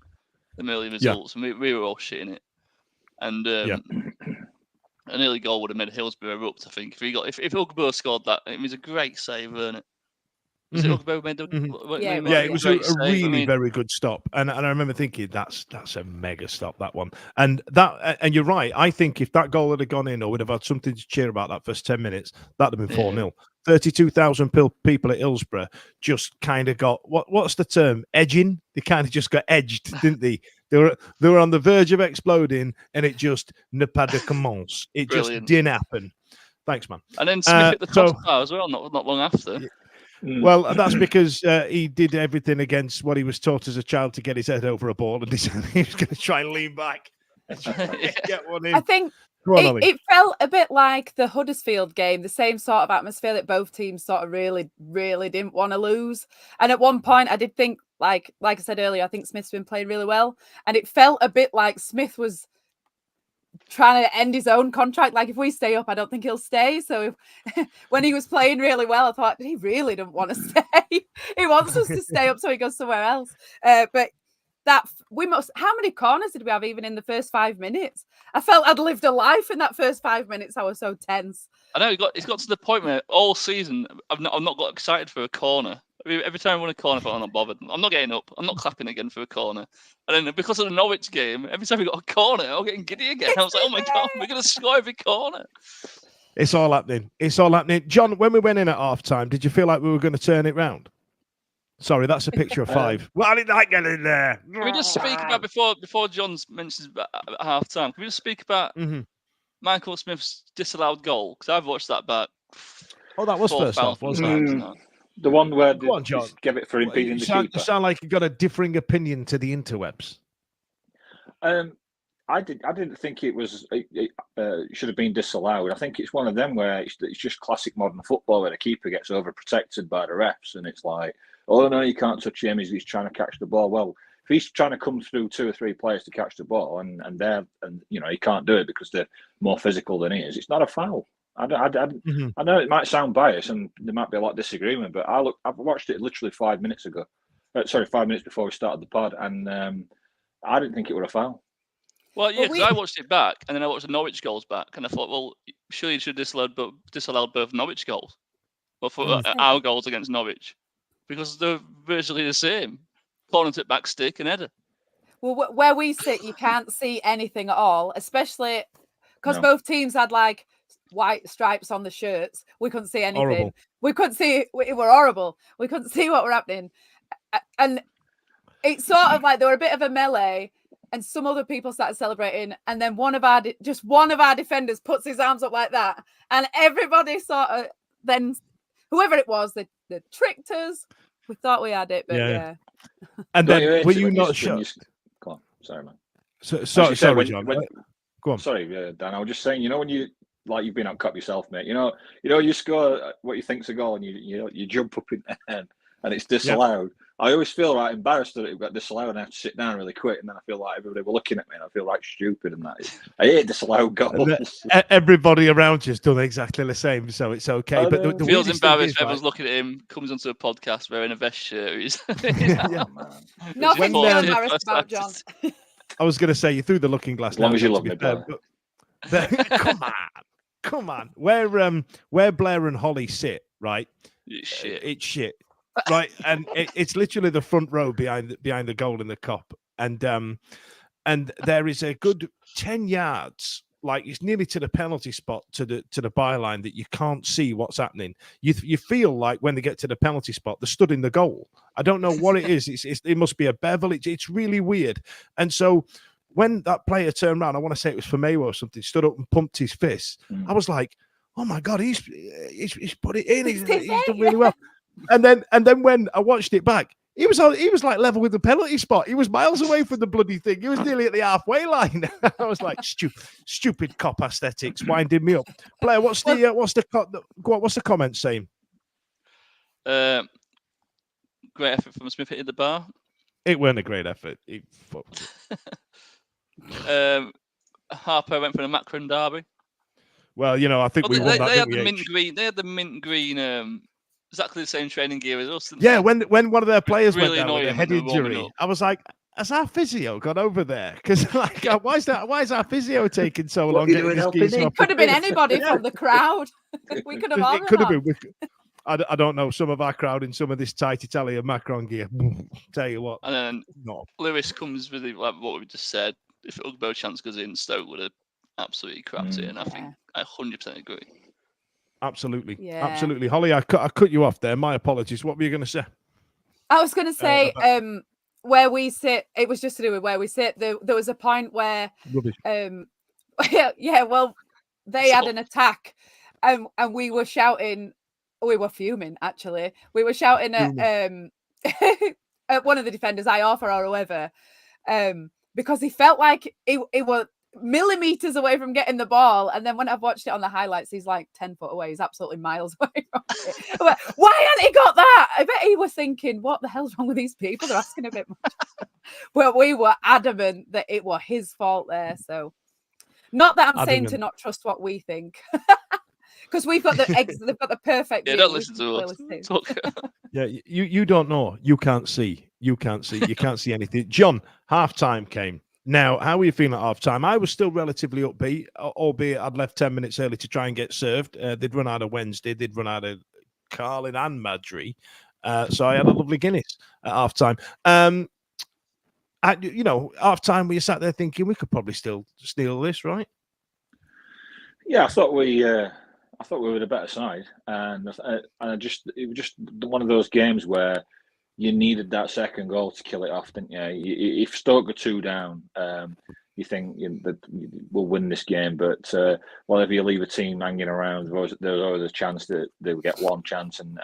the early results, and we were all shitting it. And an early goal would have made Hillsborough erupt, I think. If Ugbo scored that, it was a great save, wasn't it? Was it Ugbo made
it was a really very good stop, and I remember thinking that's a mega stop, that one. And you're right. I think if that goal had gone in, or would have had something to cheer about that first 10 minutes, that'd have been 4-0. 32,000 people at Hillsborough just kind of got what's the term? Edging. They kind of just got edged, didn't they? They were on the verge of exploding, and it just ne pas de commence. It just didn't happen. Thanks, man.
And then Smith hit the crossbar as well, not long after.
Well, that's because he did everything against what he was taught as a child to get his head over a ball, and he was going to try and lean back and get one in.
I think it felt a bit like the Huddersfield game, the same sort of atmosphere that both teams sort of really, really didn't want to lose. And at one point, I did think, like I said earlier, I think Smith's been playing really well, and it felt a bit like Smith was trying to end his own contract. Like, if we stay up, I don't think he'll stay. So when he was playing really well, I thought he really didn't want to stay. He wants us to stay up so he goes somewhere else. But how many corners did we have even in the first 5 minutes? I felt I'd lived a life in that first 5 minutes. I was so tense.
I know it's got to the point where all season I've not got excited for a corner. I mean, every time I won a corner, I thought, I'm not bothered. I'm not getting up. I'm not clapping again for a corner. And then because of the Norwich game, every time we got a corner, I'm getting giddy again. I was like, oh my God, we're going to score every corner.
It's all happening. It's all happening. John, when we went in at half time, did you feel like we were going to turn it round? Sorry, that's a picture of 5. Well, I didn't like getting there.
Can we just speak about before John mentions at half time? Can we just speak about Michael Smith's disallowed goal? Because I've watched that back.
Oh, that was first half, wasn't it?
The one where
Go on, John.
give it for impeding the keeper.
You sound like you got a differing opinion to the interwebs.
I didn't think it should have been disallowed. I think it's one of them where it's just classic modern football where the keeper gets overprotected by the refs, and it's like, oh no, you can't touch him. He's trying to catch the ball. Well, if he's trying to come through 2 or 3 players to catch the ball, and he can't do it because they're more physical than he is, it's not a foul. I know it might sound biased, and there might be a lot of disagreement, but I've watched it literally 5 minutes ago. 5 minutes before we started the pod, and I didn't think it was a foul.
Well, yeah, because I watched it back, and then I watched the Norwich goals back, and I thought, well, surely you should have disallowed both Norwich goals, but for our goals against Norwich, because they're virtually the same. Corner to back stick and header.
Well, where we sit, you can't see anything at all, especially because both teams had like white stripes on the shirts. We couldn't see anything.
Horrible.
We couldn't see. It were horrible. We couldn't see what were happening, and it's sort of like there were a bit of a melee. And some other people started celebrating, and then one of our defenders puts his arms up like that, and everybody sort of then, whoever it was, they tricked us. We thought we had it, but yeah.
And then were you not shocked?
Go on, sorry, man.
Sorry, John. Go on.
Sorry, Dan. I was just saying, when you've been out cup yourself, mate. You score what you think's a goal, and you jump up in the end, and it's disallowed. Yep. I always feel embarrassed that it got disallowed and I have to sit down really quick, and then I feel like everybody were looking at me and I feel like stupid, and I hate disallowed goals.
Everybody around you's done exactly the same, so it's okay. But the
feels embarrassed. Everyone's looking at him, comes onto a podcast wearing a vest shirt.
Nothing to embarrassed about, John.
I was going to say, you threw the looking glass.
As long as you love me,
come on. Where Blair and Holly sit, right?
It's
shit. Right, and it's literally the front row behind the goal in the Cup, and there is a good 10 yards, like it's nearly to the penalty spot, to the byline, that you can't see what's happening. You feel like when they get to the penalty spot, they're stood in the goal. I don't know what it is. It must be a bevel. It's really weird. And so when that player turned around, I want to say it was Firmino or something, stood up and pumped his fist. I was like, oh my God, he's put it in. He's done really well. And then when I watched it back, he was like level with the penalty spot. He was miles away from the bloody thing. He was nearly at the halfway line. I was like, stupid cop aesthetics winding me up. Blair, what's the comment saying?
Great effort from Smith hitting the bar.
It weren't a great effort. He fucked
it. Harper went for the Macron derby.
Well, I think we won that.
They had the mint green. They had the mint green. Exactly the same training gear as us.
Yeah, when one of their players went down with a head
injury,
injury, I was like, has our physio gone over there? Because why is our physio taking so long?
It could have been anybody from the crowd. We could have all.
It could have been. I don't know, some of our crowd in some of this tight Italian Macron gear. Tell you what.
And then Lewis comes with what we just said. If Ugbo chance goes in, Stoke would have absolutely crapped it, and I think I 100% agree.
Absolutely. Absolutely. Holly, I cut you off there. My apologies. What were you going to say?
I was going to say where we sit, it was just to do with where we sit. There was a point where they had an attack and we were shouting, we were fuming actually. We were shouting at at one of the defenders, Iorfa or whoever, because he felt like it was millimeters away from getting the ball, and then when I've watched it on the highlights, he's like 10 foot away. He's absolutely miles away from it. Why hadn't he got that? I bet he was thinking, what the hell's wrong with these people? They're asking a bit much. But we were adamant that it was his fault there. So Not that I'm
I
saying
think
to not trust what we think, because we've got they've got the perfect
Yeah,
view.
don't
We
listen
can
to
clearly
us.
see.
Talk.
Yeah, you don't know. You can't see. You can't see anything. John, halftime came. Now, how were you feeling at halftime? I was still relatively upbeat, albeit I'd left 10 minutes early to try and get served. They'd run out of Wednesday. They'd run out of Carlin and Madry. So I had a lovely Guinness at halftime. Halftime, we sat there thinking we could probably still steal this, right?
Yeah, I thought we were the better side, and it was just one of those games where you needed that second goal to kill it off, didn't you? If Stoke go 2 down, you think that we'll win this game, but whenever you leave a team hanging around, there's always a chance that they'll get one chance and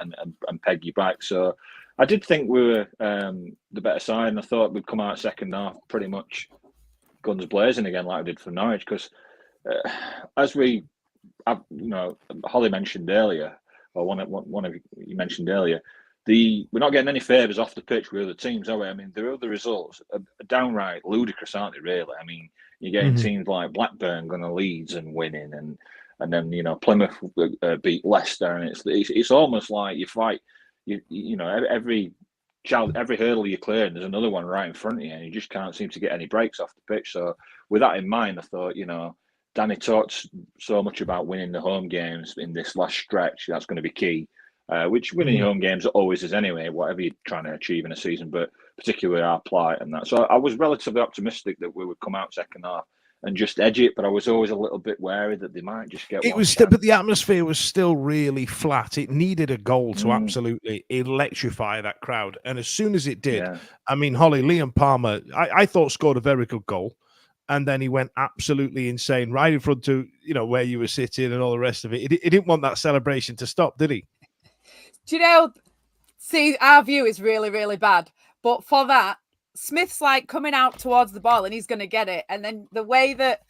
peg you back. So I did think we were the better side, and I thought we'd come out second half pretty much guns blazing again, like we did for Norwich, because as Holly mentioned earlier, or one of you mentioned earlier, we're not getting any favours off the pitch with other teams, are we? I mean, the other results are downright ludicrous, aren't they? Really, I mean, you're getting teams like Blackburn going to Leeds and winning, and then Plymouth beat Leicester, and it's almost like you fight, every hurdle you clear, and there's another one right in front of you, and you just can't seem to get any breaks off the pitch. So with that in mind, I thought, Danny talks so much about winning the home games in this last stretch. That's going to be key, which winning home games always is anyway, whatever you're trying to achieve in a season, but particularly our plight and that. So I was relatively optimistic that we would come out second half and just edge it, but I was always a little bit wary that they might just get one chance.
But the atmosphere was still really flat. It needed a goal to absolutely electrify that crowd. And as soon as it did, I mean, Liam Palmer, I thought scored a very good goal. And then he went absolutely insane right in front of, where you were sitting and all the rest of it. He didn't want that celebration to stop, did he?
Do you know, see, our view is really, really bad. But for that, Smith's like coming out towards the ball and he's going to get it. And then the way that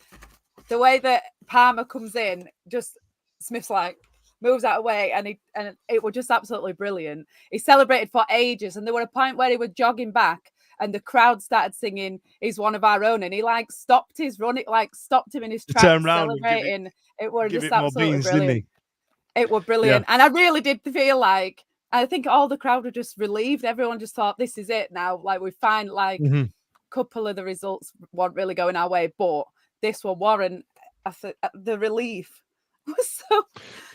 Palmer comes in, just Smith's like moves out of the way, and it was just absolutely brilliant. He celebrated for ages, and there was a point where he was jogging back and the crowd started singing "He's one of our own," and he stopped his run. It stopped him in his tracks, celebrating. It was just absolutely brilliant. It was brilliant, and I really did feel like, I think all the crowd were just relieved. Everyone just thought, "This is it now." Like, we find a couple of the results weren't really going our way, but this will warrant the relief. So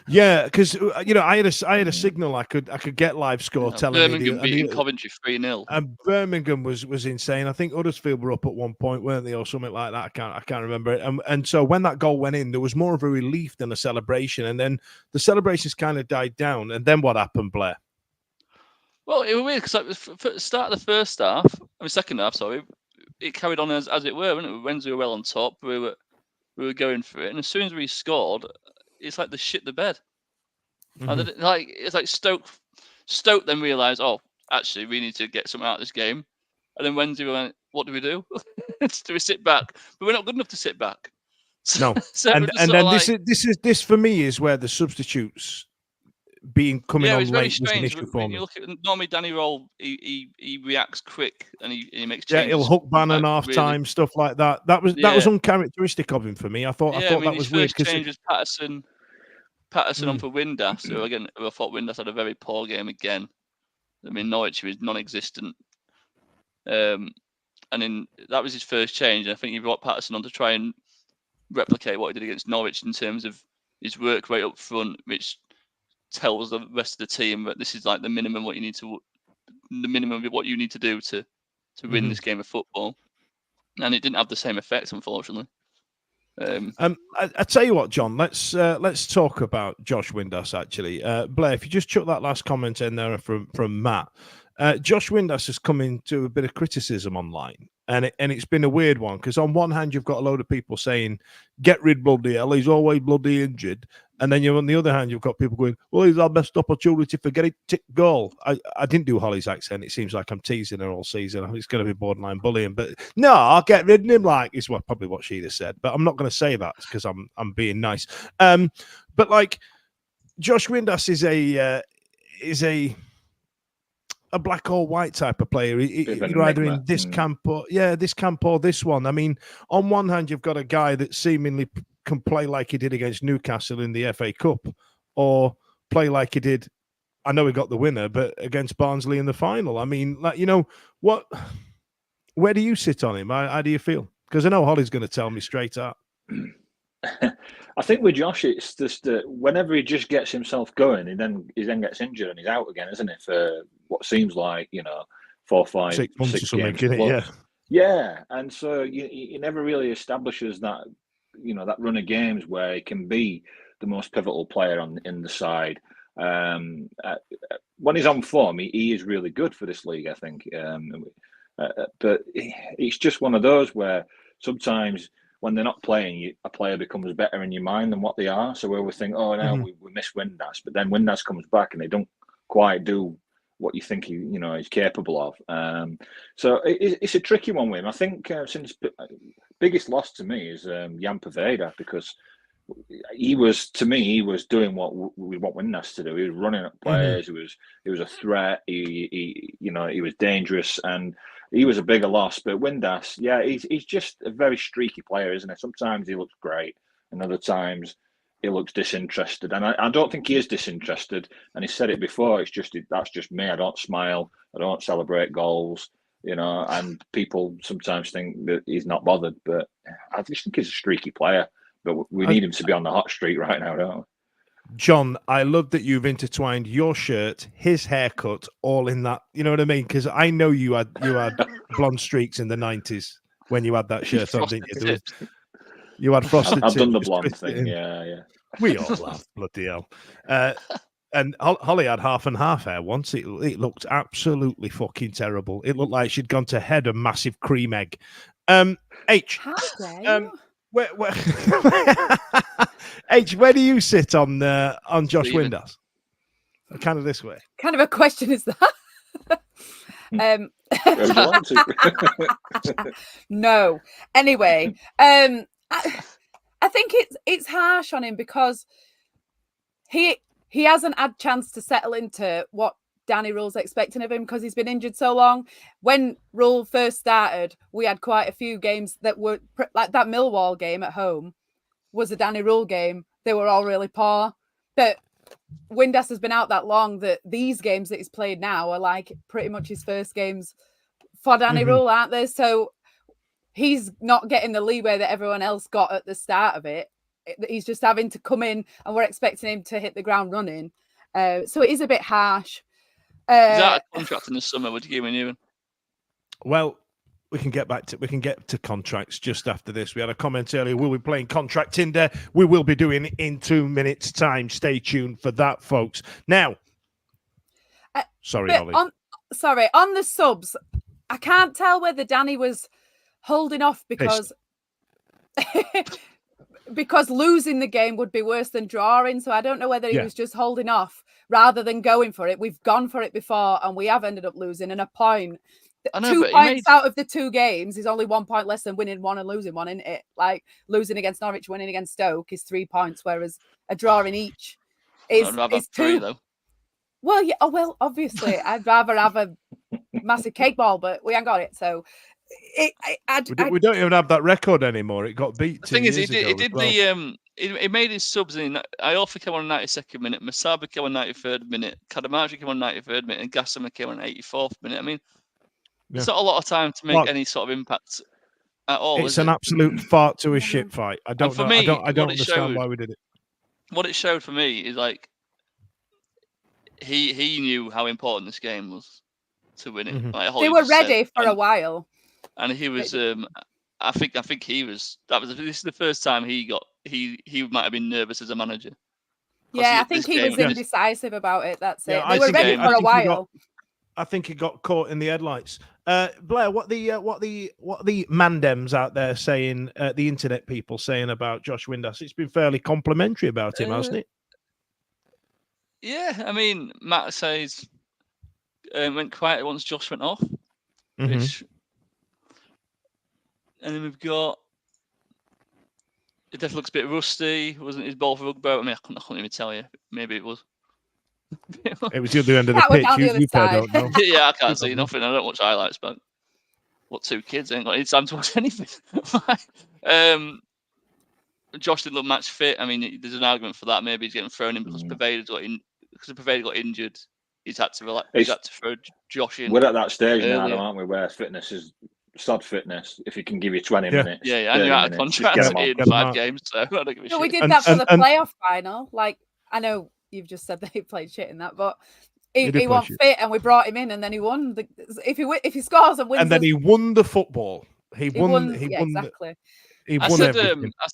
because I had a signal I could get live score telling
Birmingham beating Coventry 3-0,
and Birmingham was insane. I think Huddersfield were up at one point, weren't they, or something like that? I can't remember it. And so when that goal went in, there was more of a relief than a celebration, and then the celebrations kind of died down. And then what happened, Blair?
Well, it was weird because for the start of the second half, sorry, it carried on as it were. Wednesday were well on top. We were going for it, and as soon as we scored, it's like they shit the bed. And it's like Stoke then realised, oh, actually, we need to get something out of this game. And then Wednesday we went, what do we do? Do we sit back? But we're not good enough to sit back.
No. And then this for me is where the substitutes coming on late was an issue for me.
You look at normally Danny Roll, he reacts quick and he makes changes.
Yeah, he'll hook Bannon half time, stuff like that. That was uncharacteristic of him for me. I thought that was weird.
His first change was Patterson on for Windass. So again, I thought Windass had a very poor game again. I mean, Norwich was non-existent. And then that was his first change. And I think he brought Patterson on to try and replicate what he did against Norwich in terms of his work right up front, which tells the rest of the team that this is like the minimum of what you need to do to win this game of football. And it didn't have the same effect, unfortunately.
I tell you what, John, let's talk about Josh Windass, actually. Blair, if you just chuck that last comment in there from Matt. Josh Windass has come into a bit of criticism online, and it's been a weird one, because on one hand, you've got a load of people saying, get rid bloody hell, he's always bloody injured. And then on the other hand, you've got people going, well, he's our best opportunity for getting tick goal. I didn't do Holly's accent. It seems like I'm teasing her all season. It's going to be borderline bullying. But no, I'll get rid of him, is probably what she'd have said. But I'm not going to say that because I'm being nice. But Josh Windass is a a black or white type of player.
Bit of an
You're either
enigma.
in this camp or this camp or this one. I mean, on one hand, you've got a guy that seemingly can play like he did against Newcastle in the FA Cup, or play like he did. I know he got the winner, but against Barnsley in the final. I mean, like, you know what? Where do you sit on him? How do you feel? Because I know Holly's going to tell me straight out.
I think with Josh, it's just that whenever he just gets himself going, he then gets injured and he's out again, isn't it? For what seems like 4, 5,
6 months or something,
games
isn't it? Yeah.
Yeah, and so he never really establishes that that run of games where he can be the most pivotal player in the side. When he's on form, he is really good for this league, I think. But it's just one of those where sometimes when they're not playing, a player becomes better in your mind than what they are. So we always think, oh, no, we miss Windass. But then Windass comes back and they don't quite do what you think he's capable of. So it's a tricky one with him. I think since biggest loss to me is Jan Poveda, because he was doing what we want Windass to do. He was running at players. He was a threat. He was dangerous, and he was a bigger loss. But Windass, he's just a very streaky player, isn't it? Sometimes he looks great, and other times he looks disinterested. And I don't think he is disinterested. And he said it before. That's just me. I don't smile. I don't celebrate goals. And people sometimes think that he's not bothered. But I just think he's a streaky player. But we need him to be on the hot streak right now, don't we?
John, I love that you've intertwined your shirt, his haircut, all in that. You know what I mean? Because I know you had blonde streaks in the 90s when you had that shirt on, didn't you? You had frosted
I've
tips.
done the blonde thing, yeah.
We all have, bloody hell. And Holly had half and half hair once. It looked absolutely fucking terrible. It looked like she'd gone to head a massive cream egg. H.
How dare you?
Where H, where do you sit on Josh Windass? Kind of this way.
Kind of a question is that? No. Anyway, I think it's harsh on him because he hasn't had chance to settle into what Danny Rule's expecting of him because he's been injured so long. When Rule first started, we had quite a few games that were like that Millwall game at home was a Danny Rule game. They were all really poor. But Windass has been out that long that these games that he's played now are like pretty much his first games for Danny Rule, aren't they? So he's not getting the leeway that everyone else got at the start of it. He's just having to come in and we're expecting him to hit the ground running. So it is a bit harsh.
Is that a contract in the summer? Would you give me new?
Well, we can get to contracts just after this. We had a comment earlier. We'll be playing Contract Tinder. We will be doing it in 2 minutes' time. Stay tuned for that, folks. Now, sorry, Ollie.
On the subs, I can't tell whether Danny was holding off because because losing the game would be worse than drawing. So I don't know whether he was just holding off rather than going for it. We've gone for it before and we have ended up losing. And a point, 2 points out of the 2 games is only 1 point less than winning one and losing one, isn't it? Like losing against Norwich, winning against Stoke is 3 points, whereas a draw in each is 2.
3, though.
Well, yeah. Oh, well, obviously, I'd rather have a massive cake ball, but we ain't got it. So
we don't even have that record anymore. It got beat.
The thing is, he made his subs in. Iorfa came on 92nd minute, Masaba came on 93rd minute, Kadamaji came on 93rd minute, and Gassama came on 84th minute. I mean, it's not a lot of time to make any sort of impact at all.
It's an absolute fart to a shit fight. I don't know.
Me,
I don't understand why we did it.
What it showed for me is like he knew how important this game was to win it. Like
they were ready for a while.
And he was, I think he was. This is the first time he might have been nervous as a manager.
Yeah, I think he was indecisive about it. That's it. They were ready for a while.
I think he got caught in the headlights. Blair, what the mandems out there saying, the internet people saying about Josh Windass? It's been fairly complimentary about him, hasn't it?
Yeah, I mean, Matt says went quiet once Josh went off, which. And then we've got. It definitely looks a bit rusty. Wasn't his ball for rugby? I mean, I couldn't even tell you. Maybe it was.
It was the other end of the
That went
pitch.
down the
You
other
pair
side.
don't know.
Yeah, I can't see nothing. I don't watch highlights, but what two kids ain't got any time to watch anything. Josh didn't look match fit. I mean, there's an argument for that. Maybe he's getting thrown in because Pavetta got injured. He's had to throw Josh in.
We're at that stage now,
earlier.
aren't we, where fitness is sod fitness. If he can give you 20 minutes,
Yeah, and you're out of contract in 5 games, so I don't give a shit.
We did that for the playoff final. Like, I know you've just said that he played shit in that, but he wasn't fit, and we brought him in, and then he won. If he scores and wins,
and then he won the football. He won.
Exactly.
He won everything.
I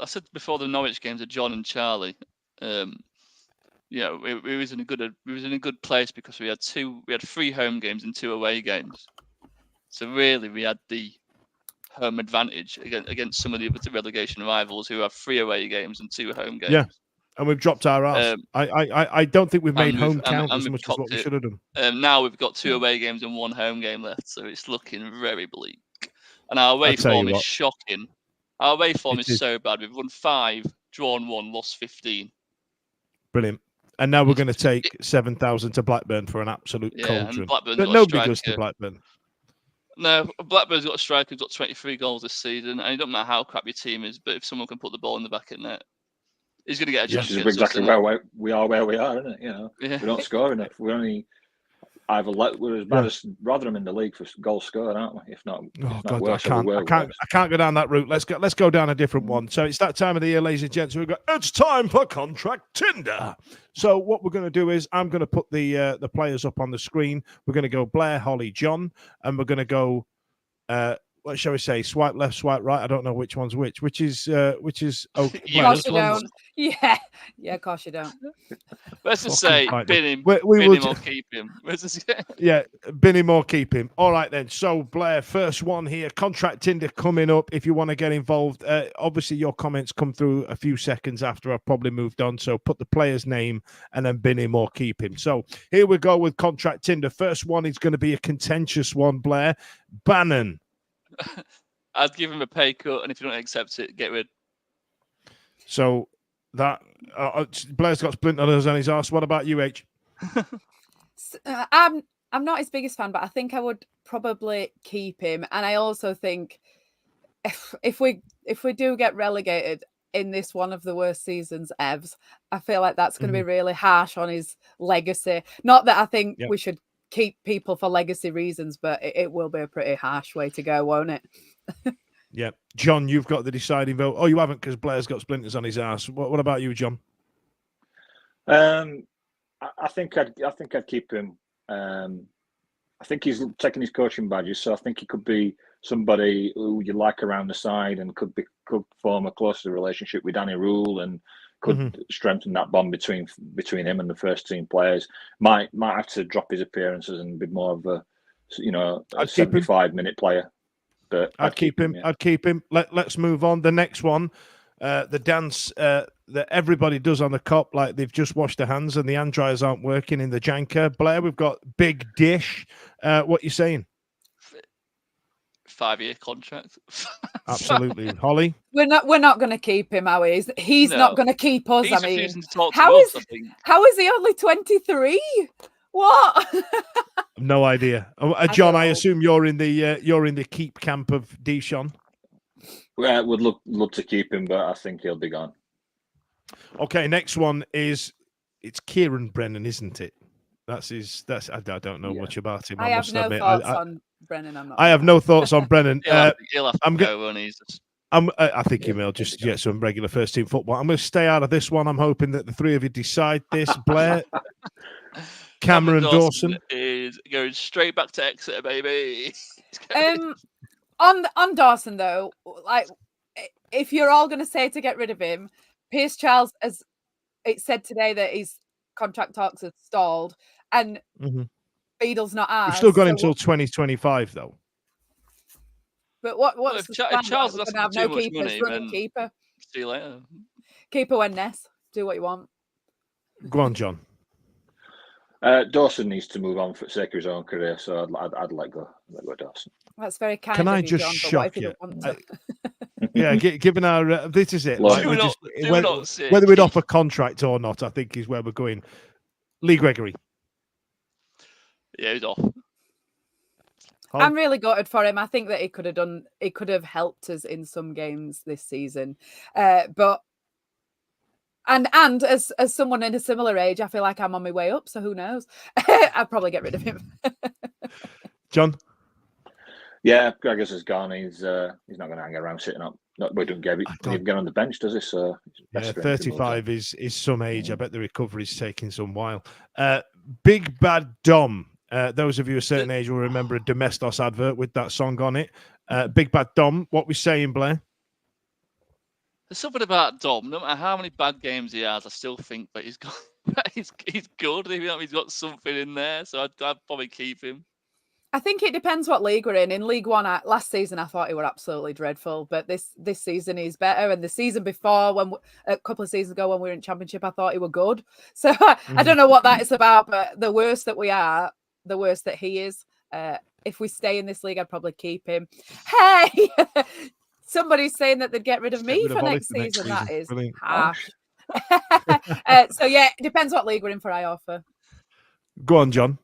said before the Norwich games to John and Charlie. We was in a good place because we had 3 home games and 2 away games. So really, we had the home advantage against some of the other relegation rivals who have 3 away games and 2 home games.
Yeah, and we've dropped our ass. I don't think we've made home count as much as what we should have done.
Now we've got 2 away games and 1 home game left, so it's looking very bleak. And our away form is shocking. Our away form is so bad. We've won 5, drawn 1, lost 15.
Brilliant. And now we're going to take 7,000 to Blackburn for an absolute cauldron. But nobody goes to Blackburn.
No, Blackburn's got a striker who's got 23 goals this season, and it doesn't matter how crap your team is, but if someone can put the ball in the back of net, he's going to get a chance.
This is exactly where we are, isn't it? We don't score enough. We're only we're as bad as Rotherham in the league for goals scored, aren't we? If not, worse. I
can't go down that route. Let's go down a different one. So it's that time of the year, ladies and gents. It's time for Contract Tinder. So what we're going to do is I'm going to put the players up on the screen. We're going to go Blair, Holly, John, and we're going to go. What shall we say? Swipe left, swipe right. I don't know which one's which. Which is okay.
Of course you don't. Yeah, of course you don't.
Let's just say bin him or keep him.
Yeah, bin him or keep him. All right then. So Blair, first one here. Contract Tinder coming up. If you want to get involved, obviously your comments come through a few seconds after I've probably moved on. So put the player's name and then bin him or keep him. So here we go with Contract Tinder. First one is going to be a contentious one. Blair, Bannon.
I'd give him a pay cut, and if you don't accept it, get rid.
So that Blair's got splinters on his arse. What about you, H?
I'm not his biggest fan, but I think I would probably keep him. And I also think if we do get relegated in this one of the worst seasons ever, I feel like that's going to be really harsh on his legacy. Not that I think we should keep people for legacy reasons, but it will be a pretty harsh way to go, won't it?
Yeah. John, you've got the deciding vote. Oh, you haven't, because Blair's got splinters on his ass. What about you, John?
I think I'd keep him. I think he's taking his coaching badges, so I think he could be somebody who you like around the side and could form a closer relationship with Danny Rule and could strengthen that bond between him and the first team players. Might have to drop his appearances and be more of a 75-minute player. But
I'd keep him. Yeah. I'd keep him. Let's move on. The next one, the dance that everybody does on the cop, like they've just washed their hands and the hand dryers aren't working in the janker. Blair, we've got Big Dish. What are you saying?
5-year contract.
Absolutely. Holly?
We're not going to keep him, are we? He's not going to keep us.
He's
I mean,
how is
he only 23? What?
No idea. John, I assume you're in the keep camp of Dishon.
Well, would love to keep him, but I think he'll be gone.
Okay, next one it's Kieran Brennan, isn't it? I don't know much about him.
I have no thoughts on Brennan.
I have no thoughts on Brennan.
He'll have to go when he's.
I think he will just get some regular first team football. I'm going to stay out of this one. I'm hoping that the three of you decide this. Blair, Cameron Dawson
is going straight back to Exeter, baby.
On Dawson though, like if you're all going to say to get rid of him, Pierce Charles, as it said today that his contract talks have stalled, and Beadle's not ours.
We've still got him until 2025 though.
But what's
if Charles doesn't have no
keepers?
Money,
keeper.
See you later.
Keeper when Ness. Do what you want.
Go on, John.
Dawson needs to move on for the sake of his own career, so I'd let go Dawson.
That's very kind.
Can
of
I
you,
just
John,
shock you?
Yeah,
given our this is it. Like, whether we'd offer contract or not, I think is where we're going. Lee Gregory.
Yeah, he's off.
I'm really gutted for him. I think that it could have helped us in some games this season. But as someone in a similar age, I feel like I'm on my way up. So who knows? I'll probably get rid of him.
John?
Yeah, Gregors is gone. He's not going to hang around sitting up. We don't even get on the bench, does he? So
yeah, 35 is some age. I bet the recovery's taking some while. Big Bad Dom. Those of you a certain age will remember a Domestos advert with that song on it. Big Bad Dom. What we saying, Blair?
There's something about Dom. No matter how many bad games he has, I still think that he's got he's good. He's got something in there, so I'd probably keep him.
I think it depends what league we're in. In League One, last season, I thought he were absolutely dreadful, but this season he's better. And the season before, a couple of seasons ago when we were in Championship, I thought he were good. So I don't know what that is about, but the worse that we are, the worse that he is. If we stay in this league, I'd probably keep him. Hey, somebody's saying that they'd get rid of me for next season. That is harsh. So yeah, it depends what league we're in for Iorfa.
Go on, John.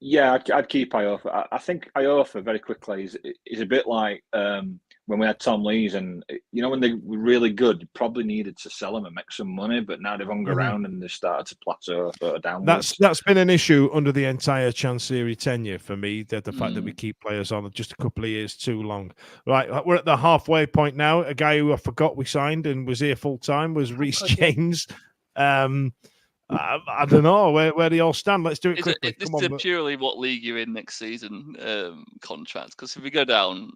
Yeah, I'd keep Iorfa. I think Iorfa very quickly is a bit like when we had Tom Lees, and when they were really good, you probably needed to sell them and make some money, but now they've hung around and they've started to plateau downwards.
That's been an issue under the entire Chancery tenure for me, the fact that we keep players on just a couple of years too long. Right, we're at the halfway point now. A guy who I forgot we signed and was here full time was Reece James. I don't know where they all stand. Let's do it quickly.
This is purely what league you're in next season contract. Because if we go down,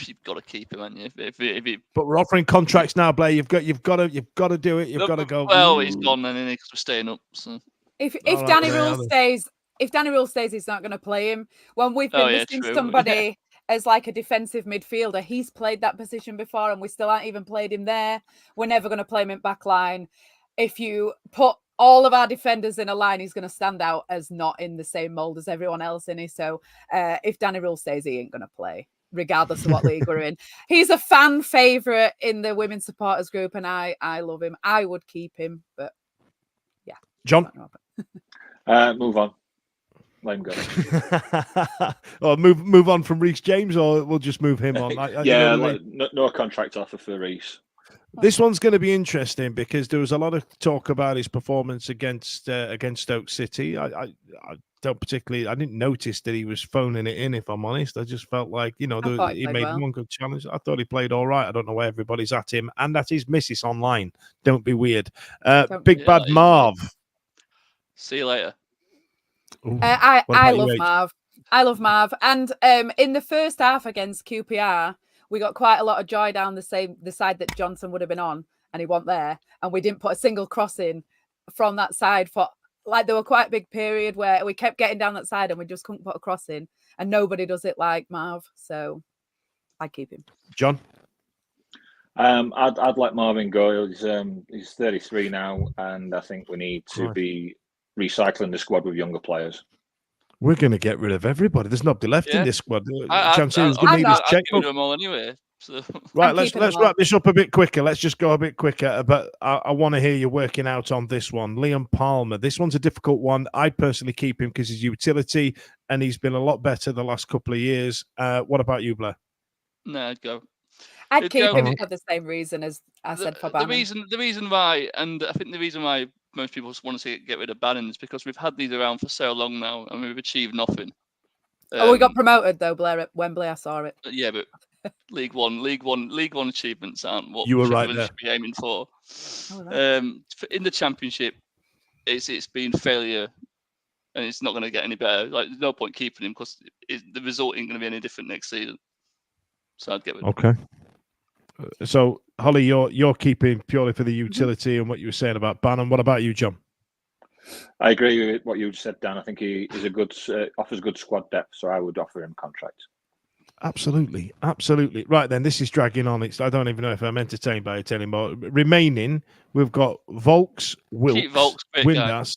you've got to keep him, haven't you?
But we're offering contracts now, Blair. You've got to do it. You've got to go.
Well, he's gone, and then we're staying up. So
if Danny Rule stays, he's not going to play him. When we've been missing somebody as like a defensive midfielder, he's played that position before, and we still aren't even played him there. We're never going to play him in back line. If you put all of our defenders in a line, he's going to stand out as not in the same mould as everyone else in it. So if Danny Rule stays, he ain't going to play, regardless of what league we're in. He's a fan favourite in the women's supporters group, and I love him. I would keep him, but yeah.
John?
Move on. Let him go.
Or move on from Reece James, or we'll just move him on.
No contract offer for Reece.
This one's going to be interesting because there was a lot of talk about his performance against Stoke City. I didn't notice that he was phoning it in, if I'm honest. I just felt like, he made one good challenge. I thought he played all right. I don't know why everybody's at him and at his missus online. Don't be weird. Big Bad Marv.
See you later.
I love Marv. I love Marv. And in the first half against QPR, we got quite a lot of joy down the side that Johnson would have been on, and he wasn't there. And we didn't put a single cross in from that side for there were quite a big period where we kept getting down that side and we just couldn't put a cross in. And nobody does it like Marv, so I keep him.
John,
I'd let Marvin go. He's 33 now, and I think we need to be recycling the squad with younger players.
We're going to get rid of everybody. There's nobody left in this squad.
I'd give them all anyway. So.
Right, let's wrap this up a bit quicker. Let's just go a bit quicker. But I want to hear you working out on this one. Liam Palmer. This one's a difficult one. I personally keep him because he's utility, and he's been a lot better the last couple of years. What about you, Blair?
No, I'd go.
I'd keep him for the same reason as I said for Bannon.
The reason why, and I think the reason why most people want to get rid of Bannon is because we've had these around for so long now and we've achieved nothing.
We got promoted though, Blair, at Wembley. I saw it.
Yeah, but League One achievements aren't what
you were
we should be aiming for. In the Championship, it's been failure, and it's not going to get any better. Like, there's no point keeping him because the result ain't going to be any different next season. So I'd get rid of him.
Okay. So, Holly, you're keeping purely for the utility and what you were saying about Bannon. What about you, John?
I agree with what you just said, Dan. I think he is offers good squad depth, so I would offer him contract.
Absolutely. Right then, this is dragging on. I don't even know if I'm entertained by it anymore. Remaining, we've got Volks, Wilkes, Windass,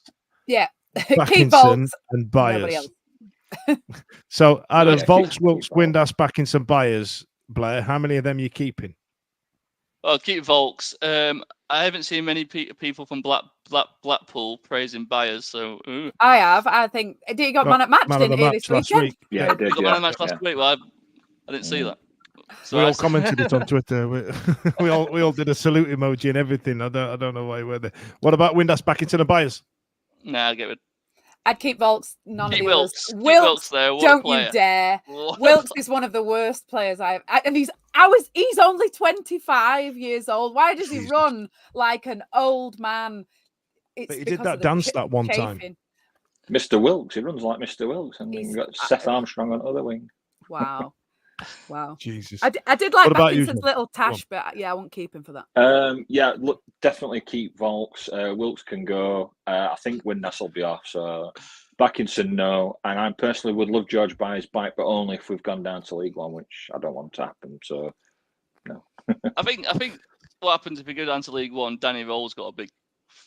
Backinson,
and Byers. So, out of Volks, Wilkes, Windass, Backinson, Byers, Blair, how many of them are you keeping?
Well, keep Volks. I haven't seen many people from Blackpool praising Byers, so ooh.
I have. I think he got man at match, didn't he, this
last
weekend?
week.
Yeah, he did.
Got man at match last week. Well, I didn't see that. So
we all commented it on Twitter. We all did a salute emoji and everything. I don't know why we're there. What about Windass back into the Byers?
Nah, get rid.
I'd keep Volks. None
Keep
of the others.
Wilkes there. What
Don't
a player.
you dare.
What a
Wilkes is one of the worst players and he's only 25 years old. Why does he run like an old man?
But he did that dance that one time.
Mr. Wilkes, he runs like Mr. Wilkes, and we've got Seth Armstrong on the other wing.
Wow.
Jesus.
I did like
Atkinson's
little tash, but yeah, I won't keep him for that.
Yeah, look, definitely keep Volks. Wilkes can go. I think Windass will be off. So Backinson, no. And I personally would love George Byers back, but only if we've gone down to League One, which I don't want to happen. So no.
I think what happens if we go down to League One? Danny Roll's got a big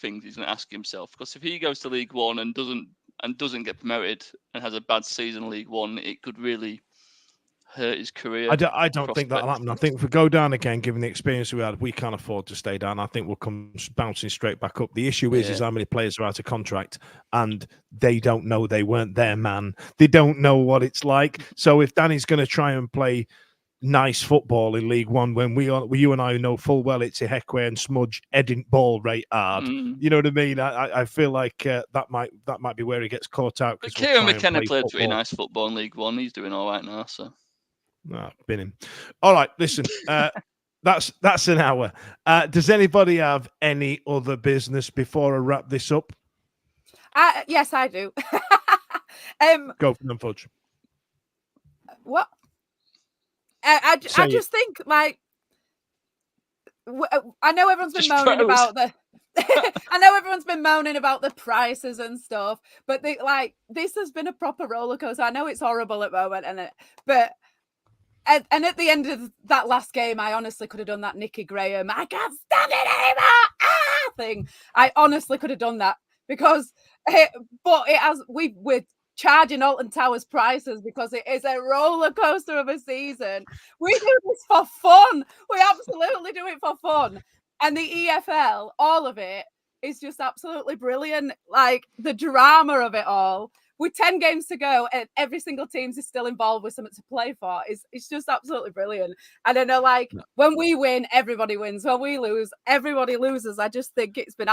thing he's going to ask himself, because if he goes to League One and doesn't get promoted and has a bad season in League One, it could really hurt his career.
I don't think that'll happen. I think if we go down again, given the experience we had, we can't afford to stay down. I think we'll come bouncing straight back up. The issue is how many players are out of contract and they don't know they weren't their man. They don't know what it's like. So if Danny's going to try and play nice football in League One, when you and I know full well it's a Heckway and Smudge heading ball right hard. You know what I mean? I feel like that might be where he gets caught out.
But Kieran McKenna played pretty nice football in League One. He's doing all right now, so.
Been him. All right, listen. That's an hour. Does anybody have any other business before I wrap this up?
Yes, I do.
Go for them, Fudge.
What? I just think, like, I know everyone's been moaning about the. I know everyone's been moaning about the prices and stuff, but this has been a proper roller coaster. I know it's horrible at the moment, but. And at the end of that last game, I honestly could have done that Nicky Graham, I can't stand it anymore thing. I honestly could have done that because, we're charging Alton Towers prices because it is a roller coaster of a season. We do this for fun. We absolutely do it for fun. And the EFL, all of it is just absolutely brilliant. Like the drama of it all. With 10 games to go and every single team is still involved with something to play for, it's just absolutely brilliant. And I know, when we win, everybody wins. When we lose, everybody loses. I just think it's been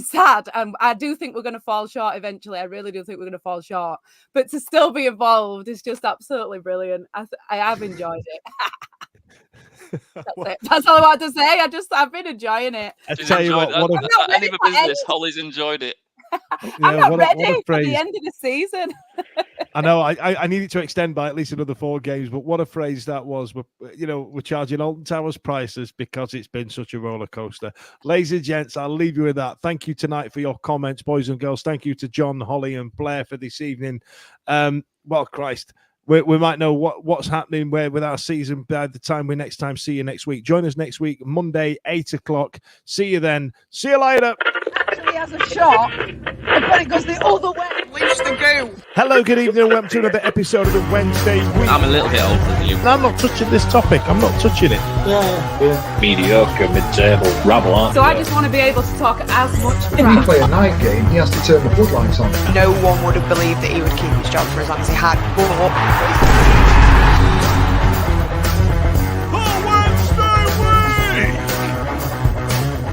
sad. And I do think we're going to fall short eventually. I really do think we're going to fall short. But to still be involved is just absolutely brilliant. I have enjoyed it. That's it. That's all I want to say. I've been enjoying it.
I tell you what
any business, Holly's enjoyed it.
I'm not ready for the end of the season.
I know. I needed to extend by at least another 4 games, but what a phrase that was. We're charging Alton Towers prices because it's been such a roller coaster. Ladies and gents, I'll leave you with that. Thank you tonight for your comments, boys and girls. Thank you to John, Holly, and Blair for this evening. Well, Christ. We might know what's happening with our season by the time we next time see you next week. Join us next week, Monday, 8 o'clock. See you then. See you later.
Actually has a shot, but it goes the other way. Leaves the goal.
Hello, good evening, and welcome to another episode of the Wednesday Week.
I'm a little bit older than you.
I'm not touching this topic. I'm not touching it.
Yeah. Mediocre, mid-table, rabble, aren't
So I just want to be able to talk as much
If you play a night game, he has to turn the floodlights on.
No one would have believed that he would keep his job for as long as he had. But